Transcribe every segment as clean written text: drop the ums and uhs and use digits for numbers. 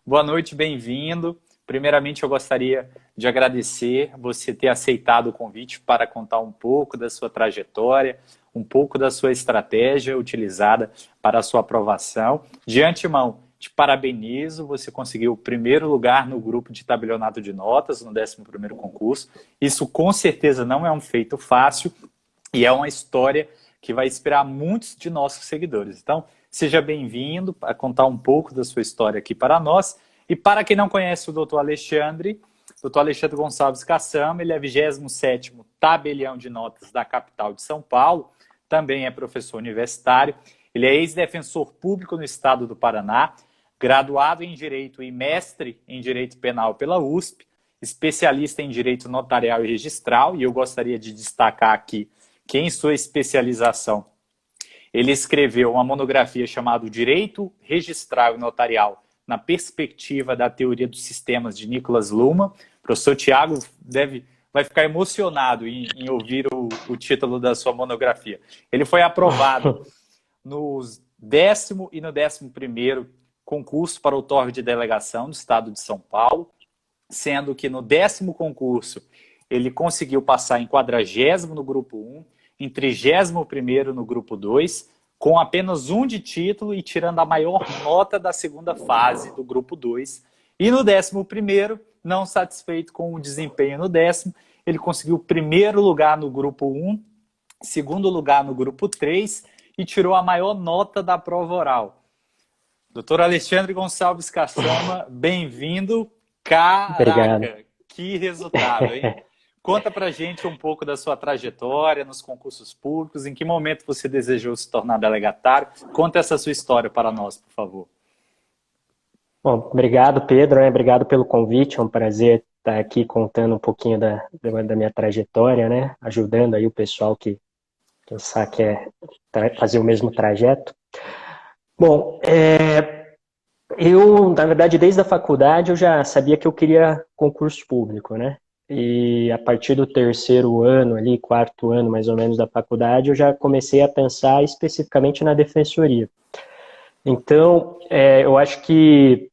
Boa noite, bem-vindo. Primeiramente, eu gostaria de agradecer você ter aceitado o convite para contar um pouco da sua trajetória, um pouco da sua estratégia utilizada para a sua aprovação. De antemão, te parabenizo, você conseguiu o primeiro lugar no grupo de tabelionato de notas, no 11º concurso. Isso com certeza não é um feito fácil e é uma história que vai inspirar muitos de nossos seguidores. Então, seja bem-vindo a contar um pouco da sua história aqui para nós. E para quem não conhece o Dr. Alexandre Gonçalves Cassama, ele é 27º tabelião de notas da capital de São Paulo, também é professor universitário, ele é ex-defensor público no estado do Paraná, graduado em Direito e mestre em Direito Penal pela USP, especialista em Direito Notarial e Registral, e eu gostaria de destacar aqui que em sua especialização ele escreveu uma monografia chamada Direito Registral e Notarial na perspectiva da teoria dos sistemas de Nicholas Luhmann. O professor Tiago vai ficar emocionado em ouvir o título da sua monografia. Ele foi aprovado no 10º e no 11º concurso para outorga de delegação do estado de São Paulo, sendo que no 10º concurso ele conseguiu passar em 40º no grupo 1, em 31º no grupo 2, com apenas 1 de título e tirando a maior nota da segunda fase do grupo 2. E no 11º, não satisfeito com o desempenho no 10º, ele conseguiu o primeiro lugar no grupo 1, segundo lugar no grupo 3 e tirou a maior nota da prova oral. Doutor Alexandre Gonçalves Cassama, bem-vindo. Caraca, Obrigado. que resultado, hein? Conta pra gente um pouco da sua trajetória nos concursos públicos, em que momento você desejou se tornar delegatário. Conta essa sua história para nós, por favor. Bom, obrigado, Pedro, Obrigado pelo convite, é um prazer estar aqui contando um pouquinho da minha trajetória, né? Ajudando aí o pessoal que pensar que é fazer o mesmo trajeto. Bom, eu, na verdade, desde a faculdade eu já sabia que eu queria concurso público, né? E a partir do 3º ano, ali, 4º ano mais ou menos da faculdade, eu já comecei a pensar especificamente na defensoria. Então, eu acho que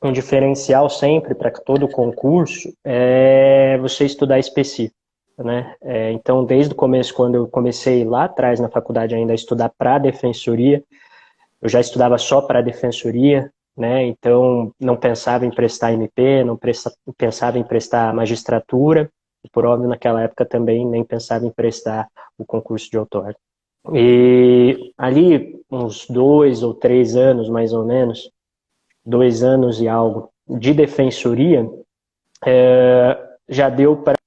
um diferencial sempre para todo concurso é você estudar específico, né? Então, desde o começo, quando eu comecei lá atrás na faculdade ainda a estudar para a defensoria, eu já estudava só para a defensoria, né? Então, não pensava em prestar MP, não pensava em prestar magistratura, e por óbvio, naquela época também nem pensava em prestar o concurso de outorga. E ali, uns 2 ou 3 anos, mais ou menos, 2 anos e algo, de defensoria, já deu para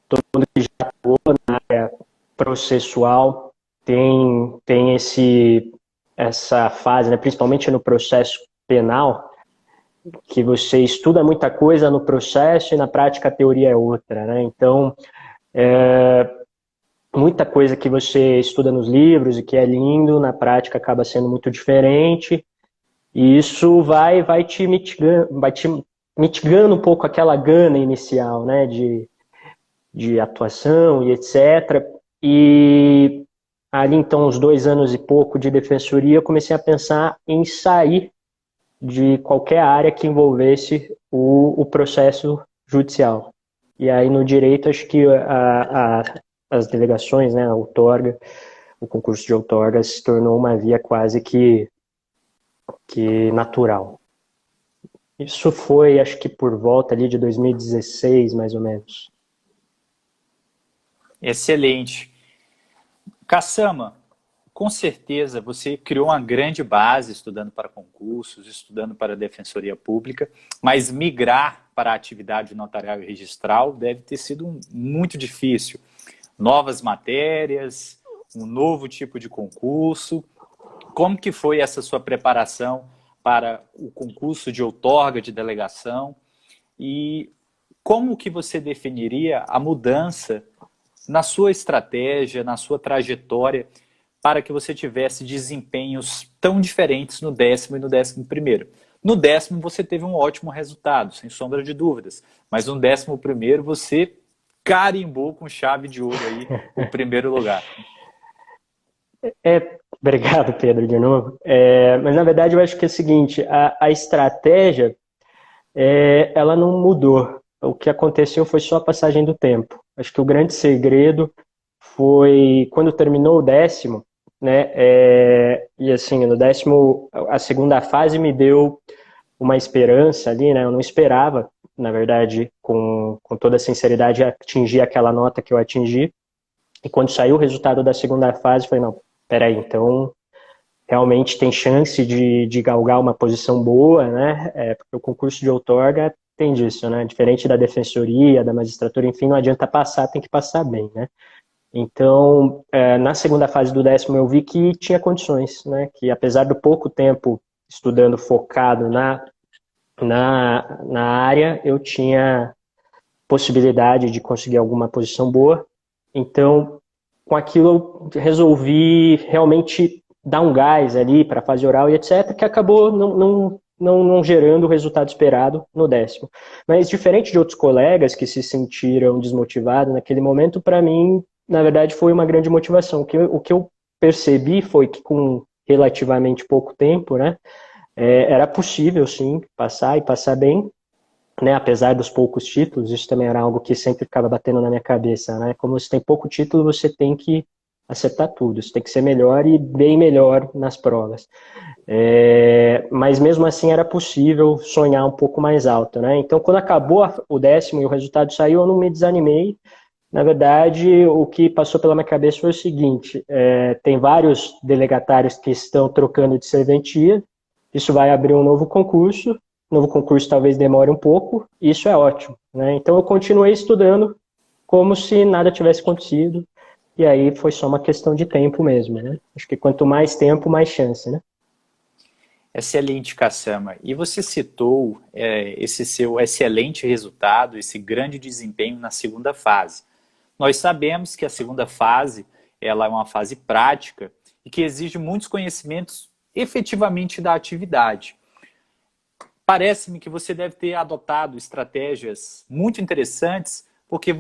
todo mundo que já atuou na área processual, tem essa fase, né, principalmente no processo penal, que você estuda muita coisa no processo e na prática a teoria é outra, né? Então, muita coisa que você estuda nos livros e que é lindo, na prática acaba sendo muito diferente, e isso vai te mitigando um pouco aquela gana inicial, né, de atuação e etc. E ali, então, uns 2 anos e pouco de defensoria, eu comecei a pensar em sair de qualquer área que envolvesse o processo judicial. E aí, no direito, acho que as delegações, né, a outorga, o concurso de outorga se tornou uma via quase que natural. Isso foi, acho que por volta ali de 2016, mais ou menos. Excelente. Cassama, com certeza você criou uma grande base estudando para concursos, estudando para a defensoria pública, mas migrar para a atividade notarial e registral deve ter sido muito difícil. Novas matérias, um novo tipo de concurso. Como que foi essa sua preparação para o concurso de outorga de delegação? E como que você definiria a mudança na sua estratégia, na sua trajetória, para que você tivesse desempenhos tão diferentes no 10º e no 11º? No 10º você teve um ótimo resultado, sem sombra de dúvidas, mas no 11º você carimbou com chave de ouro aí o primeiro lugar. Obrigado, Pedro, de novo. Mas, na verdade, eu acho que é o seguinte, a estratégia, ela não mudou. O que aconteceu foi só a passagem do tempo. Acho que o grande segredo foi quando terminou o 10º, né? E assim, no 10º, a segunda fase me deu uma esperança ali, né? Eu não esperava, na verdade, com toda a sinceridade, atingir aquela nota que eu atingi. E quando saiu o resultado da segunda fase, eu falei, não, peraí, então realmente tem chance de galgar uma posição boa, né? Porque o concurso de outorga tem disso, né? Diferente da defensoria, da magistratura, enfim, não adianta passar, tem que passar bem, né? Então, na segunda fase do 10º eu vi que tinha condições, né? Que apesar do pouco tempo estudando focado na área, eu tinha possibilidade de conseguir alguma posição boa. Então, com aquilo, eu resolvi realmente dar um gás ali para a fase oral e etc., que acabou não gerando o resultado esperado no 10º. Mas, diferente de outros colegas que se sentiram desmotivados naquele momento, para mim, na verdade, foi uma grande motivação. O que eu percebi foi que com relativamente pouco tempo, né, era possível, sim, passar e passar bem, né, apesar dos poucos títulos. Isso também era algo que sempre ficava batendo na minha cabeça, né? Como você tem pouco título, você tem que acertar tudo, você tem que ser melhor e bem melhor nas provas. Mas mesmo assim era possível sonhar um pouco mais alto, né? Então, quando acabou o 10º e o resultado saiu, eu não me desanimei. Na verdade, o que passou pela minha cabeça foi o seguinte: tem vários delegatários que estão trocando de serventia, isso vai abrir um novo concurso. O novo concurso talvez demore um pouco, e isso é ótimo, né? Então eu continuei estudando como se nada tivesse acontecido, e aí foi só uma questão de tempo mesmo, né? Acho que quanto mais tempo, mais chance, né? Excelente, Cassama. E você citou esse seu excelente resultado, esse grande desempenho na segunda fase. Nós sabemos que a segunda fase ela é uma fase prática e que exige muitos conhecimentos efetivamente da atividade. Parece-me que você deve ter adotado estratégias muito interessantes, porque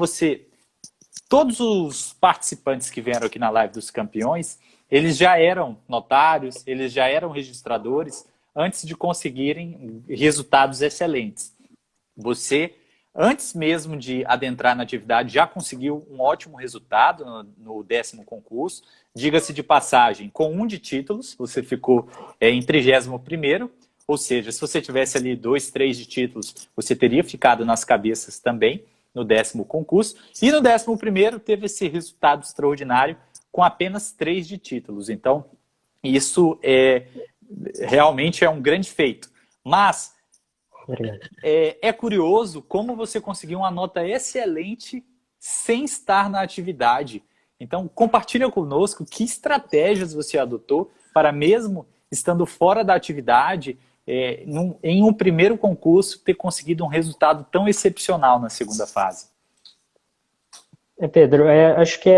todos os participantes que vieram aqui na Live dos Campeões, eles já eram notários, eles já eram registradores antes de conseguirem resultados excelentes. Você, antes mesmo de adentrar na atividade, já conseguiu um ótimo resultado no 10º concurso. Diga-se de passagem, com 1 de títulos, você ficou em 31º, ou seja, se você tivesse ali 2, 3 de títulos, você teria ficado nas cabeças também no 10º concurso. E no 11º teve esse resultado extraordinário com apenas 3 de títulos. Então, isso realmente é um grande feito. Mas é curioso como você conseguiu uma nota excelente sem estar na atividade. Então, compartilha conosco que estratégias você adotou para, mesmo estando fora da atividade, em um primeiro concurso, ter conseguido um resultado tão excepcional na segunda fase. Pedro, acho que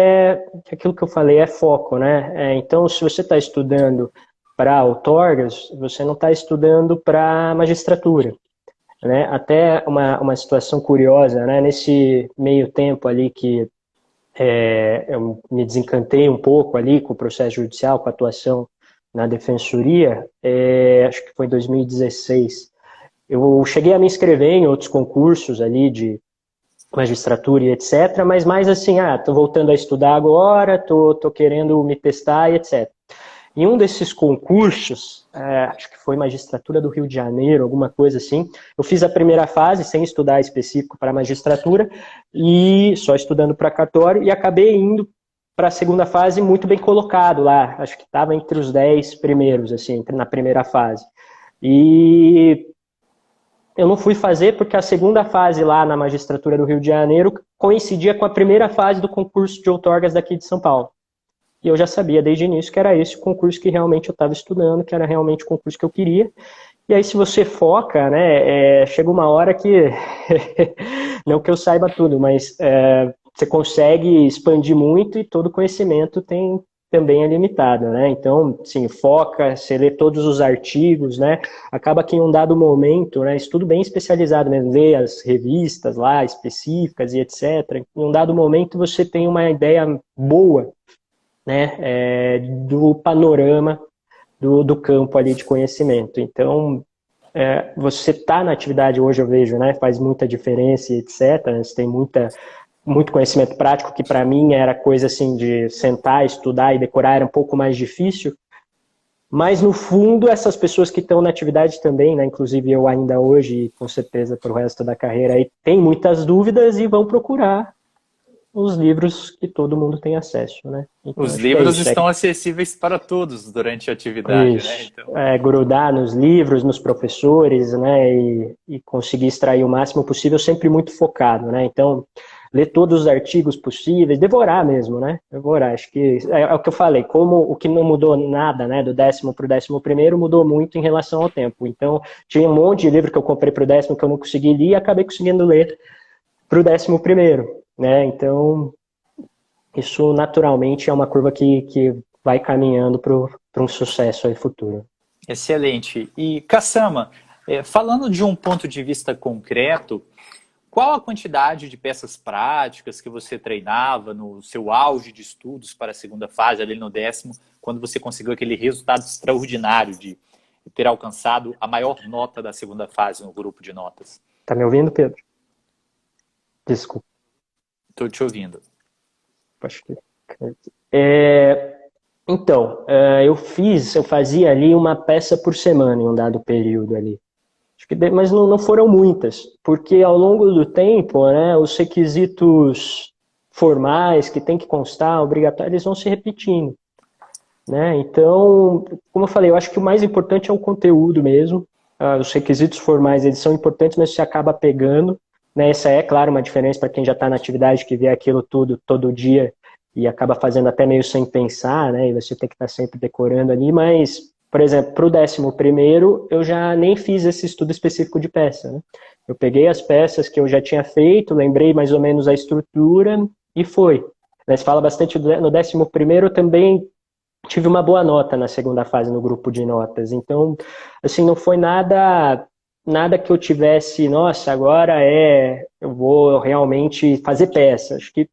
aquilo que eu falei é foco, né? Então, se você está estudando para outorgas, você não está estudando para magistratura, né? Até uma situação curiosa, né? Nesse meio tempo ali que eu me desencantei um pouco ali com o processo judicial, com a atuação na defensoria, acho que foi em 2016, eu cheguei a me inscrever em outros concursos ali de magistratura e etc, mas mais assim, tô voltando a estudar agora, tô querendo me testar e etc. Em um desses concursos, acho que foi magistratura do Rio de Janeiro, alguma coisa assim, eu fiz a primeira fase sem estudar específico para magistratura e só estudando para cartório, e acabei indo para a segunda fase muito bem colocado lá, acho que estava entre os 10 primeiros, assim, na primeira fase. E eu não fui fazer porque a segunda fase lá na magistratura do Rio de Janeiro coincidia com a primeira fase do concurso de outorgas daqui de São Paulo. E eu já sabia desde o início que era esse o concurso que realmente eu estava estudando, que era realmente o concurso que eu queria. E aí, se você foca, né, chega uma hora que, não que eu saiba tudo, mas você consegue expandir muito, e todo conhecimento também é limitado, né? Então, sim, foca, você lê todos os artigos, né? Acaba que em um dado momento, né, estudo bem especializado mesmo, lê as revistas lá específicas e etc. Em um dado momento você tem uma ideia boa, né, do panorama do campo ali de conhecimento. Então, você está na atividade hoje, eu vejo, né, faz muita diferença, etc. Você tem muito conhecimento prático, que para mim era coisa assim de sentar, estudar e decorar, era um pouco mais difícil. Mas, no fundo, essas pessoas que estão na atividade também, né, inclusive eu ainda hoje, e com certeza para o resto da carreira, aí, tem muitas dúvidas e vão procurar os livros que todo mundo tem acesso, né? Então, Os acho que é livros isso. estão acessíveis para todos durante a atividade, né? Isso. Então, Grudar nos livros, nos professores, né? E conseguir extrair o máximo possível, sempre muito focado, né? Então, ler todos os artigos possíveis, devorar mesmo, né? Devorar. Acho que é o que eu falei, como o que não mudou nada, né? Do 10º para o 11º, mudou muito em relação ao tempo. Então, tinha um monte de livro que eu comprei para o 10º que eu não consegui ler e acabei conseguindo ler para o 11º, né? Então, isso naturalmente é uma curva que vai caminhando para um sucesso aí futuro. excelente. E, Cassama, falando de um ponto de vista concreto, qual a quantidade de peças práticas que você treinava no seu auge de estudos para a segunda fase, ali no 10º, quando você conseguiu aquele resultado extraordinário de ter alcançado a maior nota da segunda fase no grupo de notas? Tá me ouvindo, Pedro? Desculpa. Estou te ouvindo. Acho que... Então, eu fazia ali uma peça por semana em um dado período ali. Mas não foram muitas, porque ao longo do tempo, né, os requisitos formais que tem que constar, obrigatórios, eles vão se repetindo, né? Então, como eu falei, eu acho que o mais importante é o conteúdo mesmo. Os requisitos formais, eles são importantes, mas você acaba pegando, né? Essa é, claro, uma diferença para quem já está na atividade, que vê aquilo tudo todo dia e acaba fazendo até meio sem pensar, né? E você tem que estar sempre decorando ali, mas, por exemplo, para o 11º, eu já nem fiz esse estudo específico de peça, né? Eu peguei as peças que eu já tinha feito, lembrei mais ou menos a estrutura e foi. Mas fala bastante no 11º, eu também tive uma boa nota na segunda fase no grupo de notas. Então, assim, não foi nada que eu tivesse, nossa, agora eu vou realmente fazer peça. Acho que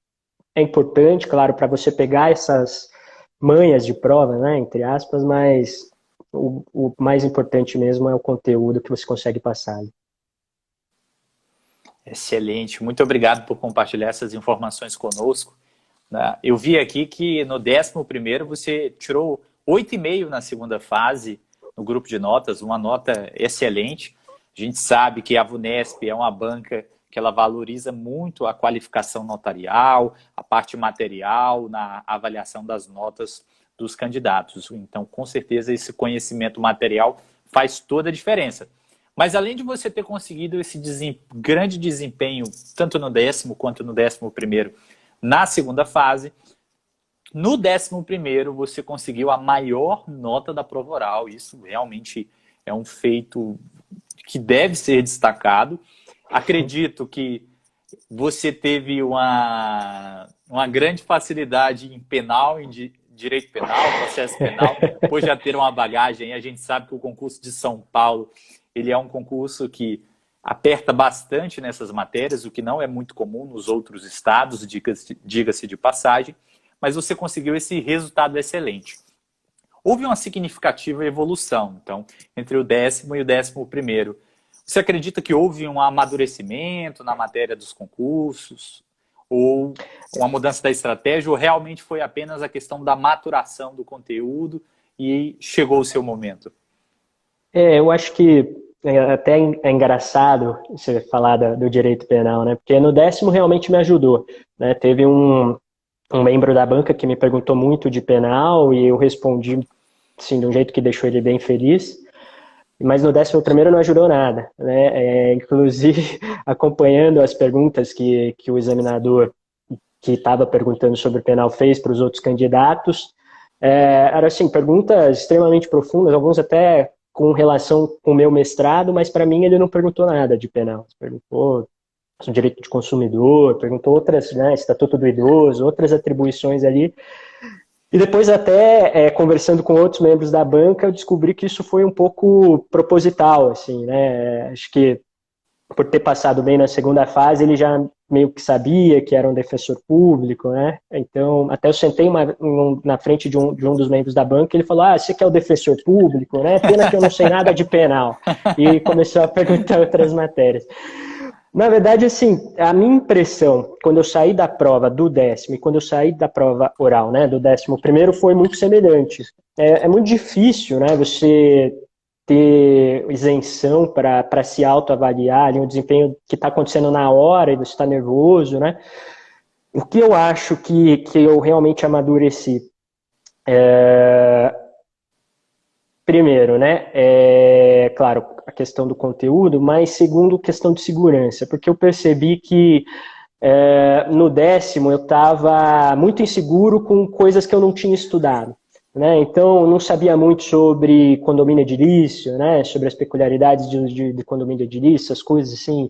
é importante, claro, para você pegar essas manhas de prova, né, entre aspas, mas o mais importante mesmo é o conteúdo que você consegue passar. Excelente, muito obrigado por compartilhar essas informações conosco. Eu vi aqui que no 11º você tirou 8,5 na segunda fase, no grupo de notas, uma nota excelente. A gente sabe que a VUNESP é uma banca que ela valoriza muito a qualificação notarial, a parte material, na avaliação das notas dos candidatos. Então, com certeza, esse conhecimento material faz toda a diferença. Mas além de você ter conseguido esse grande desempenho, tanto no 10º quanto no 11º, na segunda fase, no 11º você conseguiu a maior nota da prova oral. Isso realmente é um feito que deve ser destacado. Acredito que você teve uma grande facilidade em penal, em direito penal, processo penal, por já ter uma bagagem. A gente sabe que o concurso de São Paulo, ele é um concurso que aperta bastante nessas matérias, o que não é muito comum nos outros estados, diga-se de passagem, mas você conseguiu esse resultado excelente. Houve uma significativa evolução, então, entre o 10º e o 11º. Você acredita que houve um amadurecimento na matéria dos concursos? Ou uma mudança da estratégia? Ou realmente foi apenas a questão da maturação do conteúdo e chegou o seu momento? Eu acho que até é engraçado você falar do direito penal, né? Porque no 10º realmente me ajudou, né? Teve um membro da banca que me perguntou muito de penal e eu respondi, assim, de um jeito que deixou ele bem feliz. Mas no 11º não ajudou nada, né? Inclusive, acompanhando as perguntas que o examinador que estava perguntando sobre penal fez para os outros candidatos, eram assim, perguntas extremamente profundas, alguns até com relação com o meu mestrado, mas para mim ele não perguntou nada de penal. Perguntou sobre direito de consumidor, perguntou outras, né, estatuto do idoso, outras atribuições ali. E depois até, conversando com outros membros da banca, eu descobri que isso foi um pouco proposital, assim, né? Acho que por ter passado bem na segunda fase, ele já meio que sabia que era um defensor público, né? Então, até eu sentei na frente de um dos membros da banca, ele falou, você que é o defensor público, né? Pena que eu não sei nada de penal. E começou a perguntar outras matérias. Na verdade, assim, a minha impressão, quando eu saí da prova do 10º e quando eu saí da prova oral, né, do 11º, foi muito semelhante. É muito difícil, né, você ter isenção para se autoavaliar, ali, um desempenho que está acontecendo na hora e você está nervoso, né? O que eu acho que eu realmente amadureci? Primeiro, né, claro, a questão do conteúdo, mas segundo, questão de segurança, porque eu percebi que no 10º eu estava muito inseguro com coisas que eu não tinha estudado, né, então não sabia muito sobre condomínio edilício, né, sobre as peculiaridades de condomínio edilício, as coisas assim,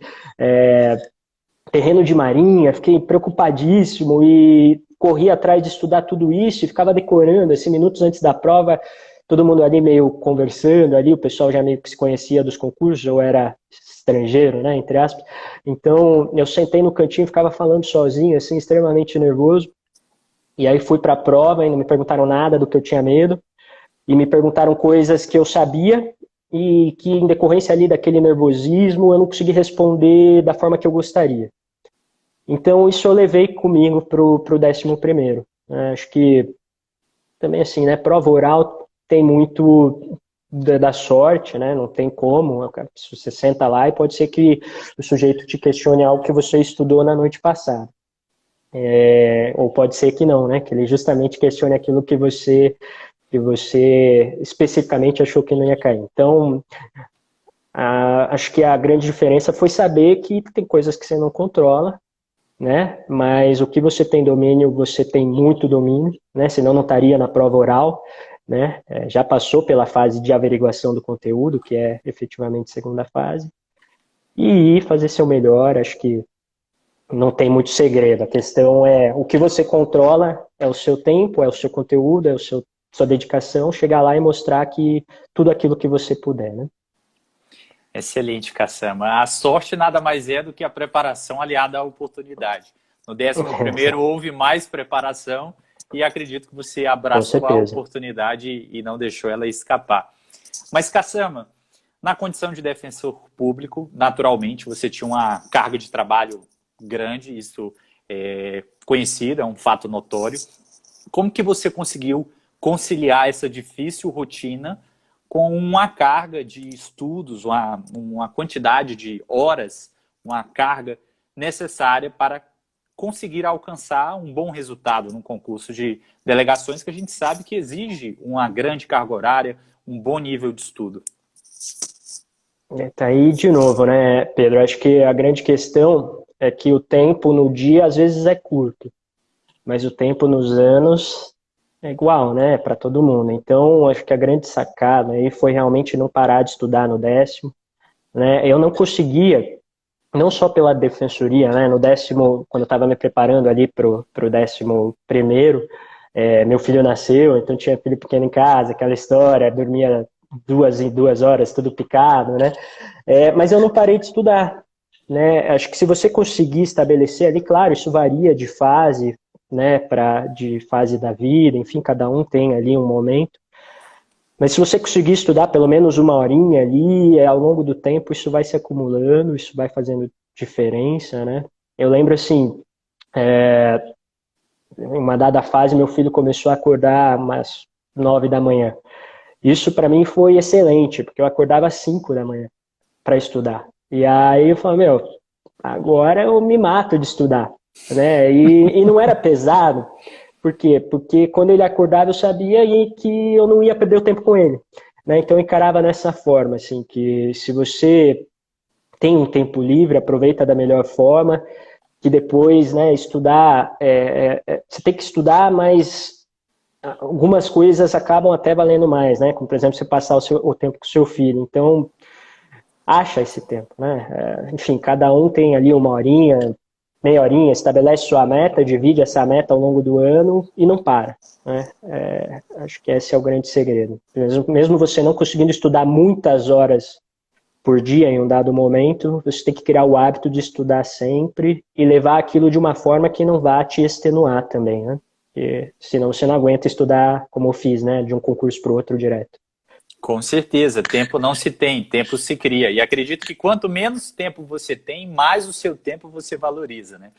terreno de marinha, fiquei preocupadíssimo e corri atrás de estudar tudo isso e ficava decorando, assim, minutos antes da prova, todo mundo ali meio conversando ali, o pessoal já meio que se conhecia dos concursos, eu era estrangeiro, né, entre aspas, então eu sentei no cantinho e ficava falando sozinho, assim, extremamente nervoso, e aí fui para a prova e não me perguntaram nada do que eu tinha medo, e me perguntaram coisas que eu sabia e que em decorrência ali daquele nervosismo eu não consegui responder da forma que eu gostaria. Então isso eu levei comigo pro 11º. Acho que também assim, né, prova oral tem muito da sorte, né? Não tem como. Você senta lá e pode ser que o sujeito te questione algo que você estudou na noite passada. Ou pode ser que não, né? Que ele justamente questione aquilo que você especificamente achou que não ia cair. Então, acho que a grande diferença foi saber que tem coisas que você não controla, né? Mas o que você tem domínio, você tem muito domínio, né? Senão não estaria na prova oral, né? Já passou pela fase de averiguação do conteúdo, que é efetivamente a segunda fase, e fazer seu melhor. Acho que não tem muito segredo. A questão é o que você controla é o seu tempo, é o seu conteúdo, é sua dedicação, chegar lá e mostrar que tudo aquilo que você puder, né? Excelente, Cassama. A sorte nada mais é do que a preparação aliada à oportunidade. No 11º houve mais preparação e acredito que você abraçou a oportunidade e não deixou ela escapar. Mas, Cassama, na condição de defensor público, naturalmente você tinha uma carga de trabalho grande, isso é conhecido, é um fato notório. Como que você conseguiu conciliar essa difícil rotina com uma carga de estudos, uma quantidade de horas, uma carga necessária para conseguir alcançar um bom resultado num concurso de delegações que a gente sabe que exige uma grande carga horária, um bom nível de estudo? Tá aí de novo, né, Pedro? Acho que a grande questão é que o tempo no dia às vezes é curto, mas o tempo nos anos é igual, né, para todo mundo. Então, acho que a grande sacada aí foi realmente não parar de estudar no 10º, né? Eu não conseguia, não só pela defensoria, né, no 10º, quando eu estava me preparando ali pro 11º, meu filho nasceu, então tinha filho pequeno em casa, aquela história, dormia 2 horas, tudo picado, né? Mas eu não parei de estudar, né? Acho que se você conseguir estabelecer ali, claro, isso varia de fase, né, de fase da vida, enfim, cada um tem ali um momento. Mas se você conseguir estudar pelo menos uma horinha ali, ao longo do tempo isso vai se acumulando, isso vai fazendo diferença, né? Eu lembro assim, em uma dada fase, meu filho começou a acordar umas 9 da manhã. Isso para mim foi excelente, porque eu acordava às 5 da manhã para estudar. E aí eu falei, agora eu me mato de estudar, né? E não era pesado. Por quê? Porque quando ele acordava eu sabia que eu não ia perder o tempo com ele, né? Então eu encarava dessa forma, assim, que se você tem um tempo livre, aproveita da melhor forma, que depois, né, estudar, você tem que estudar, mas algumas coisas acabam até valendo mais, né? Como, por exemplo, você passar o tempo com o seu filho. Então, acha esse tempo, né? Enfim, cada um tem ali uma horinha, meia horinha, estabelece sua meta, divide essa meta ao longo do ano e não para, né? Acho que esse é o grande segredo. Mesmo você não conseguindo estudar muitas horas por dia em um dado momento, você tem que criar o hábito de estudar sempre e levar aquilo de uma forma que não vá te extenuar também, né? Porque senão você não aguenta estudar como eu fiz, né? De um concurso para o outro direto. Com certeza, tempo não se tem, tempo se cria. E acredito que quanto menos tempo você tem, mais o seu tempo você valoriza, né?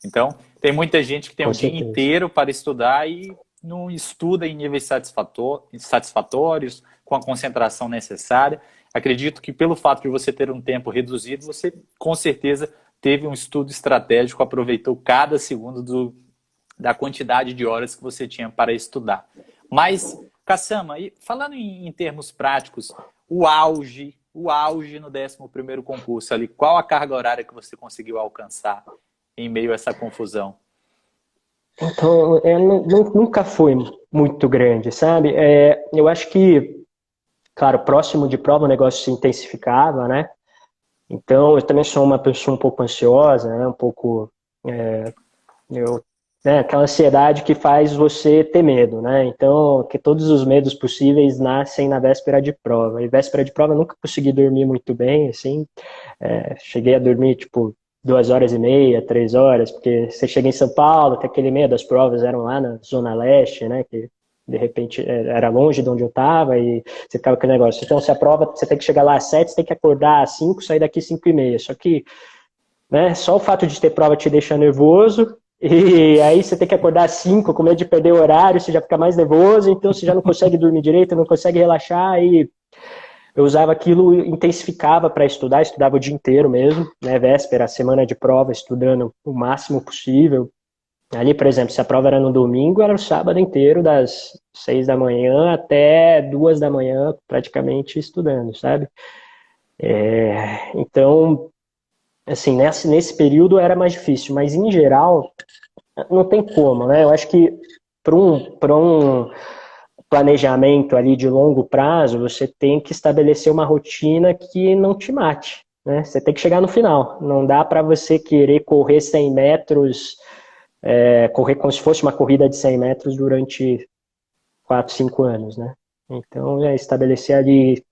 Então, tem muita gente que tem Com o dia certeza. inteiro para estudar e não estuda em níveis satisfatórios, com a concentração necessária. Acredito que pelo fato de você ter um tempo reduzido, você com certeza teve um estudo estratégico, aproveitou cada segundo da quantidade de horas que você tinha para estudar. Mas, Cassama, falando em termos práticos, o auge no 11º concurso ali, qual a carga horária que você conseguiu alcançar em meio a essa confusão? Então, nunca foi muito grande, sabe? Eu acho que, claro, próximo de prova o negócio se intensificava, né? Então, eu também sou uma pessoa um pouco ansiosa, né? Um pouco, eu, né? Aquela ansiedade que faz você ter medo, né? Então, que todos os medos possíveis nascem na véspera de prova. E véspera de prova eu nunca consegui dormir muito bem, assim. Cheguei a dormir, tipo, 2 horas e meia, 3 horas, porque você chega em São Paulo, tem aquele medo, as provas eram lá na Zona Leste, né? Que de repente era longe de onde eu estava e você ficava com aquele negócio. Então, se a prova, você tem que chegar lá às 7, você tem que acordar às 5, sair daqui às 5h30. Só que, né, só o fato de ter prova te deixa nervoso, e aí você tem que acordar às 5, com medo de perder o horário, você já fica mais nervoso, então você já não consegue dormir direito, não consegue relaxar, e eu usava aquilo, intensificava para estudar, estudava o dia inteiro mesmo, né, véspera, semana de prova, estudando o máximo possível. Ali, por exemplo, se a prova era no domingo, era o sábado inteiro, das 6 da manhã até 2 da manhã, praticamente estudando, sabe? Então, assim, nesse período era mais difícil, mas em geral, não tem como, né? Eu acho que para um planejamento ali de longo prazo, você tem que estabelecer uma rotina que não te mate, né? Você tem que chegar no final. Não dá para você querer correr 100 metros, correr como se fosse uma corrida de 100 metros durante 4, 5 anos, né? Então, estabelecer ali...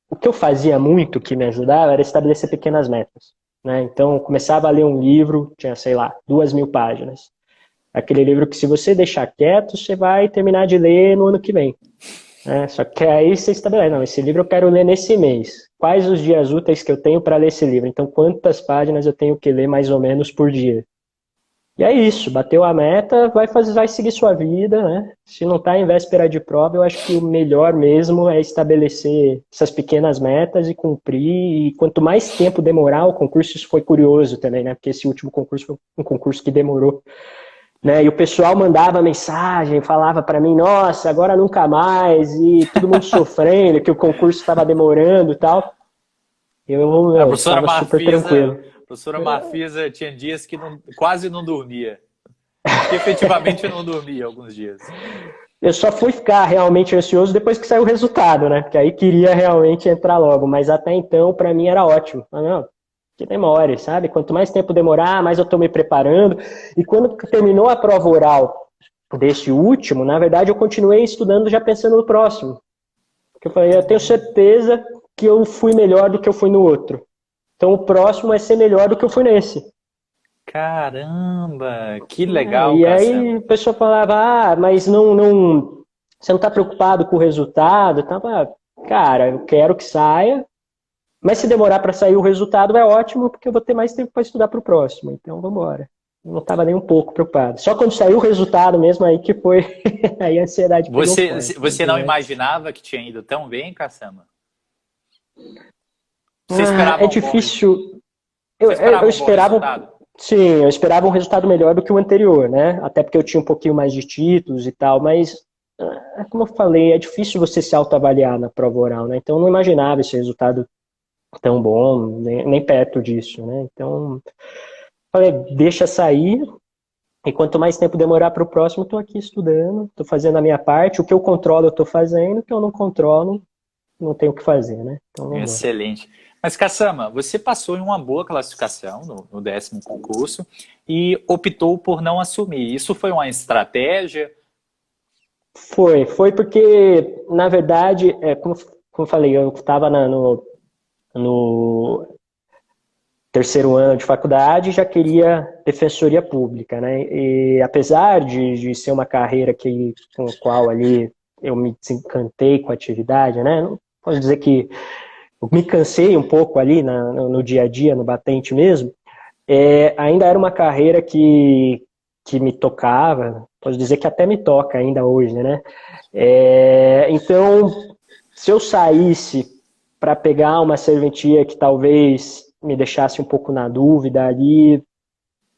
O que eu fazia muito, que me ajudava, era estabelecer pequenas metas, né? Então, eu começava a ler um livro, tinha, sei lá, 2.000 páginas. Aquele livro que, se você deixar quieto, você vai terminar de ler no ano que vem. Só que aí você estabelece, não, esse livro eu quero ler nesse mês. Quais os dias úteis que eu tenho para ler esse livro? Então, quantas páginas eu tenho que ler mais ou menos por dia? E é isso, bateu a meta, vai seguir sua vida, né? Se não está em véspera de prova, eu acho que o melhor mesmo é estabelecer essas pequenas metas e cumprir. E quanto mais tempo demorar, o concurso, isso foi curioso também, né? Porque esse último concurso foi um concurso que demorou, né? E o pessoal mandava mensagem, falava para mim, nossa, agora nunca mais, e todo mundo sofrendo, que o concurso estava demorando e tal. A Eu professora estava super Marfisa, tranquilo. a professora Marfisa tinha dias que quase não dormia. Acho que efetivamente não dormia alguns dias. Eu só fui ficar realmente ansioso depois que saiu o resultado, né? Porque aí queria realmente entrar logo, mas até então para mim era ótimo. Não, que demore, sabe? Quanto mais tempo demorar, mais eu estou me preparando. E quando terminou a prova oral desse último, na verdade eu continuei estudando já pensando no próximo. Porque eu falei, eu tenho certeza que eu fui melhor do que eu fui no outro. Então o próximo vai ser melhor do que eu fui nesse. Caramba, que legal, E aí Cassama. a pessoa falava, mas você não está preocupado com o resultado? Tava, cara, eu quero que saia, mas se demorar para sair o resultado é ótimo, porque eu vou ter mais tempo para estudar para o próximo. Então vamos embora. Eu não estava nem um pouco preocupado. Só quando saiu o resultado mesmo aí que foi, aí a ansiedade pegou forte. Mas Você de não resto... imaginava que tinha ido tão bem, Cassama? Você esperava É um bom, difícil. você Eu esperava um bom esperava, resultado? sim, eu esperava um resultado melhor do que o anterior, né? Até porque eu tinha um pouquinho mais de títulos e tal, mas, como eu falei, é difícil você se autoavaliar na prova oral, né? Então eu não imaginava esse resultado tão bom, nem perto disso, né? Então, falei, deixa sair, e quanto mais tempo demorar para o próximo, eu tô aqui estudando, estou fazendo a minha parte, o que eu controlo eu estou fazendo, o que eu não controlo, não tenho o que fazer, né? Então vamos embora. Excelente. Mas, Cassama, você passou em uma boa classificação no 10º concurso e optou por não assumir. Isso foi uma estratégia? Foi porque, na verdade, como eu falei, eu estava no terceiro ano de faculdade, já queria defensoria pública, né? E apesar de ser uma carreira com a qual ali eu me desencantei com a atividade, né? Não posso dizer que eu me cansei um pouco ali no dia a dia, no batente mesmo, ainda era uma carreira que me tocava, posso dizer que até me toca ainda hoje, né? Então, se eu saísse para pegar uma serventia que talvez me deixasse um pouco na dúvida ali,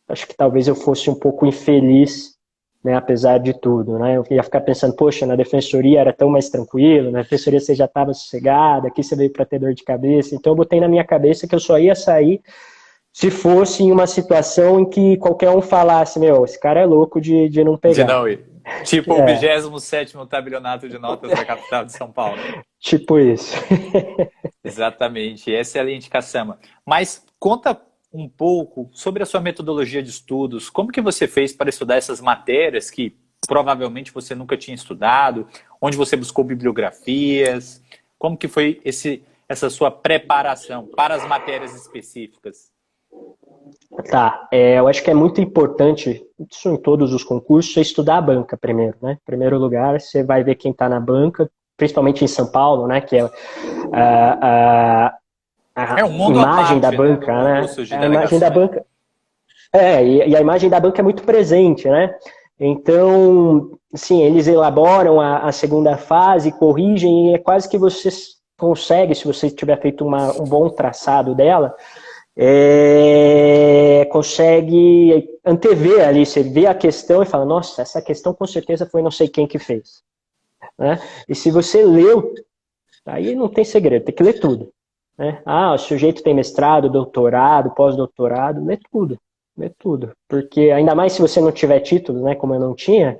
acho que talvez eu fosse um pouco infeliz, né, apesar de tudo, né? Eu ia ficar pensando, poxa, na defensoria era tão mais tranquilo, na defensoria você já estava sossegado, aqui você veio para ter dor de cabeça. Então eu botei na minha cabeça que eu só ia sair se fosse em uma situação em que qualquer um falasse, meu, esse cara é louco de não pegar. De não ir. Tipo o 27º tabelionato de notas da capital de São Paulo. Tipo isso. Exatamente, excelente, Cassama. Mas conta um pouco sobre a sua metodologia de estudos. Como que você fez para estudar essas matérias que provavelmente você nunca tinha estudado? Onde você buscou bibliografias? Como que foi essa sua preparação para as matérias específicas? Tá, eu acho que é muito importante, isso em todos os concursos, é estudar a banca primeiro, né? Em primeiro lugar, você vai ver quem está na banca, principalmente em São Paulo, né? Que é a um mundo imagem da parte, banca, né? A imagem da banca. E a imagem da banca é muito presente, né? Então, sim, eles elaboram a segunda fase, corrigem, e é quase que você consegue, se você tiver feito um bom traçado dela, consegue antever ali, você vê a questão e fala, nossa, essa questão com certeza foi não sei quem que fez. Né? E se você leu, aí não tem segredo, tem que ler tudo. Né? O sujeito tem mestrado, doutorado, pós-doutorado, lê tudo. Porque ainda mais se você não tiver título, né, como eu não tinha,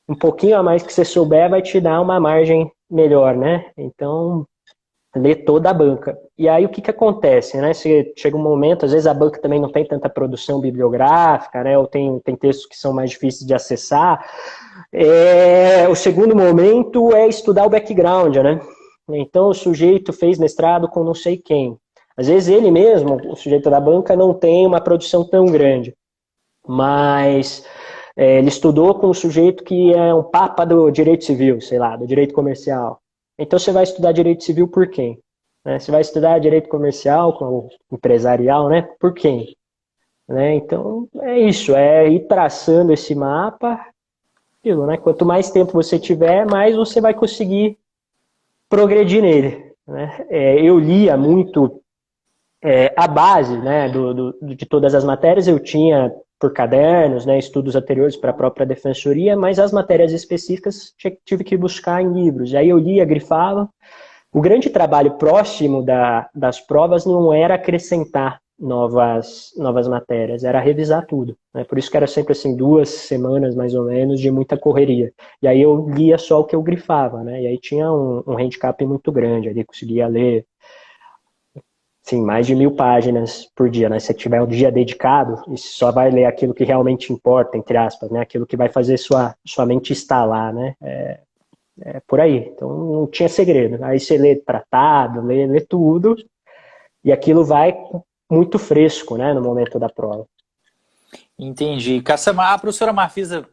um pouquinho a mais que você souber vai te dar uma margem melhor, né? Então, lê toda a banca. E aí o que acontece, né? Chega um momento, às vezes a banca também não tem tanta produção bibliográfica, né? Ou tem textos que são mais difíceis de acessar. O segundo momento é estudar o background, né? Então o sujeito fez mestrado com não sei quem. Às vezes ele mesmo, o sujeito da banca, não tem uma produção tão grande. Mas ele estudou com um sujeito que é um papa do direito civil, sei lá, do direito comercial. Então você vai estudar direito civil por quem? Você vai estudar direito comercial, empresarial, né? Por quem? Então é isso, é ir traçando esse mapa, né? Quanto mais tempo você tiver, mais você vai conseguir progredir nele. Né? Eu lia muito a base, né, de todas as matérias, eu tinha por cadernos, né, estudos anteriores para a própria defensoria, mas as matérias específicas tive que buscar em livros. E aí eu lia, grifava. O grande trabalho próximo das provas não era acrescentar novas matérias, era revisar tudo. Né? Por isso que era sempre assim, 2 semanas mais ou menos de muita correria. E aí eu lia só o que eu grifava, né? E aí tinha um handicap muito grande, ali conseguia ler sim, mais de 1000 páginas por dia, né? Se você tiver um dia dedicado, e só vai ler aquilo que realmente importa, entre aspas, né? Aquilo que vai fazer sua mente instalar, né? Por aí. Então não tinha segredo. Aí você lê tratado, lê tudo, e aquilo vai muito fresco, né? No momento da prova. Entendi. Cassama, a professora Marfisa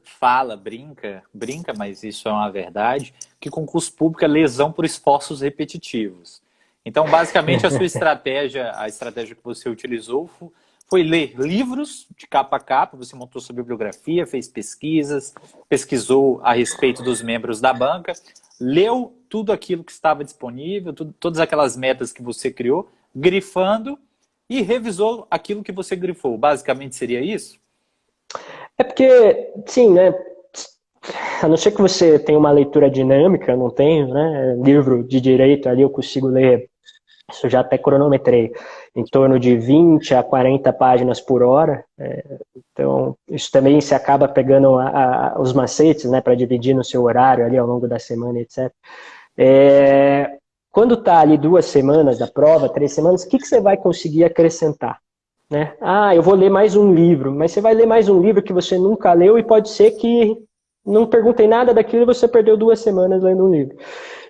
brinca, mas isso é uma verdade, que concurso público é lesão por esforços repetitivos. Então, basicamente, a sua estratégia, a estratégia que você utilizou foi ler livros de capa a capa, você montou sua bibliografia, fez pesquisas, pesquisou a respeito dos membros da banca, leu tudo aquilo que estava disponível, todas aquelas metas que você criou, grifando e revisou aquilo que você grifou. Basicamente seria isso? É porque, sim, né? A não ser que você tenha uma leitura dinâmica, eu não tenho, né? Livro de direito ali eu consigo ler, isso já até cronometrei, em torno de 20 a 40 páginas por hora. Então, isso também se acaba pegando os macetes, né? Para dividir no seu horário ali ao longo da semana, etc. Quando está ali 2 semanas da prova, 3 semanas, o que você vai conseguir acrescentar? Né? Eu vou ler mais um livro, mas você vai ler mais um livro que você nunca leu e pode ser que não perguntei nada daquilo e você perdeu 2 semanas lendo um livro.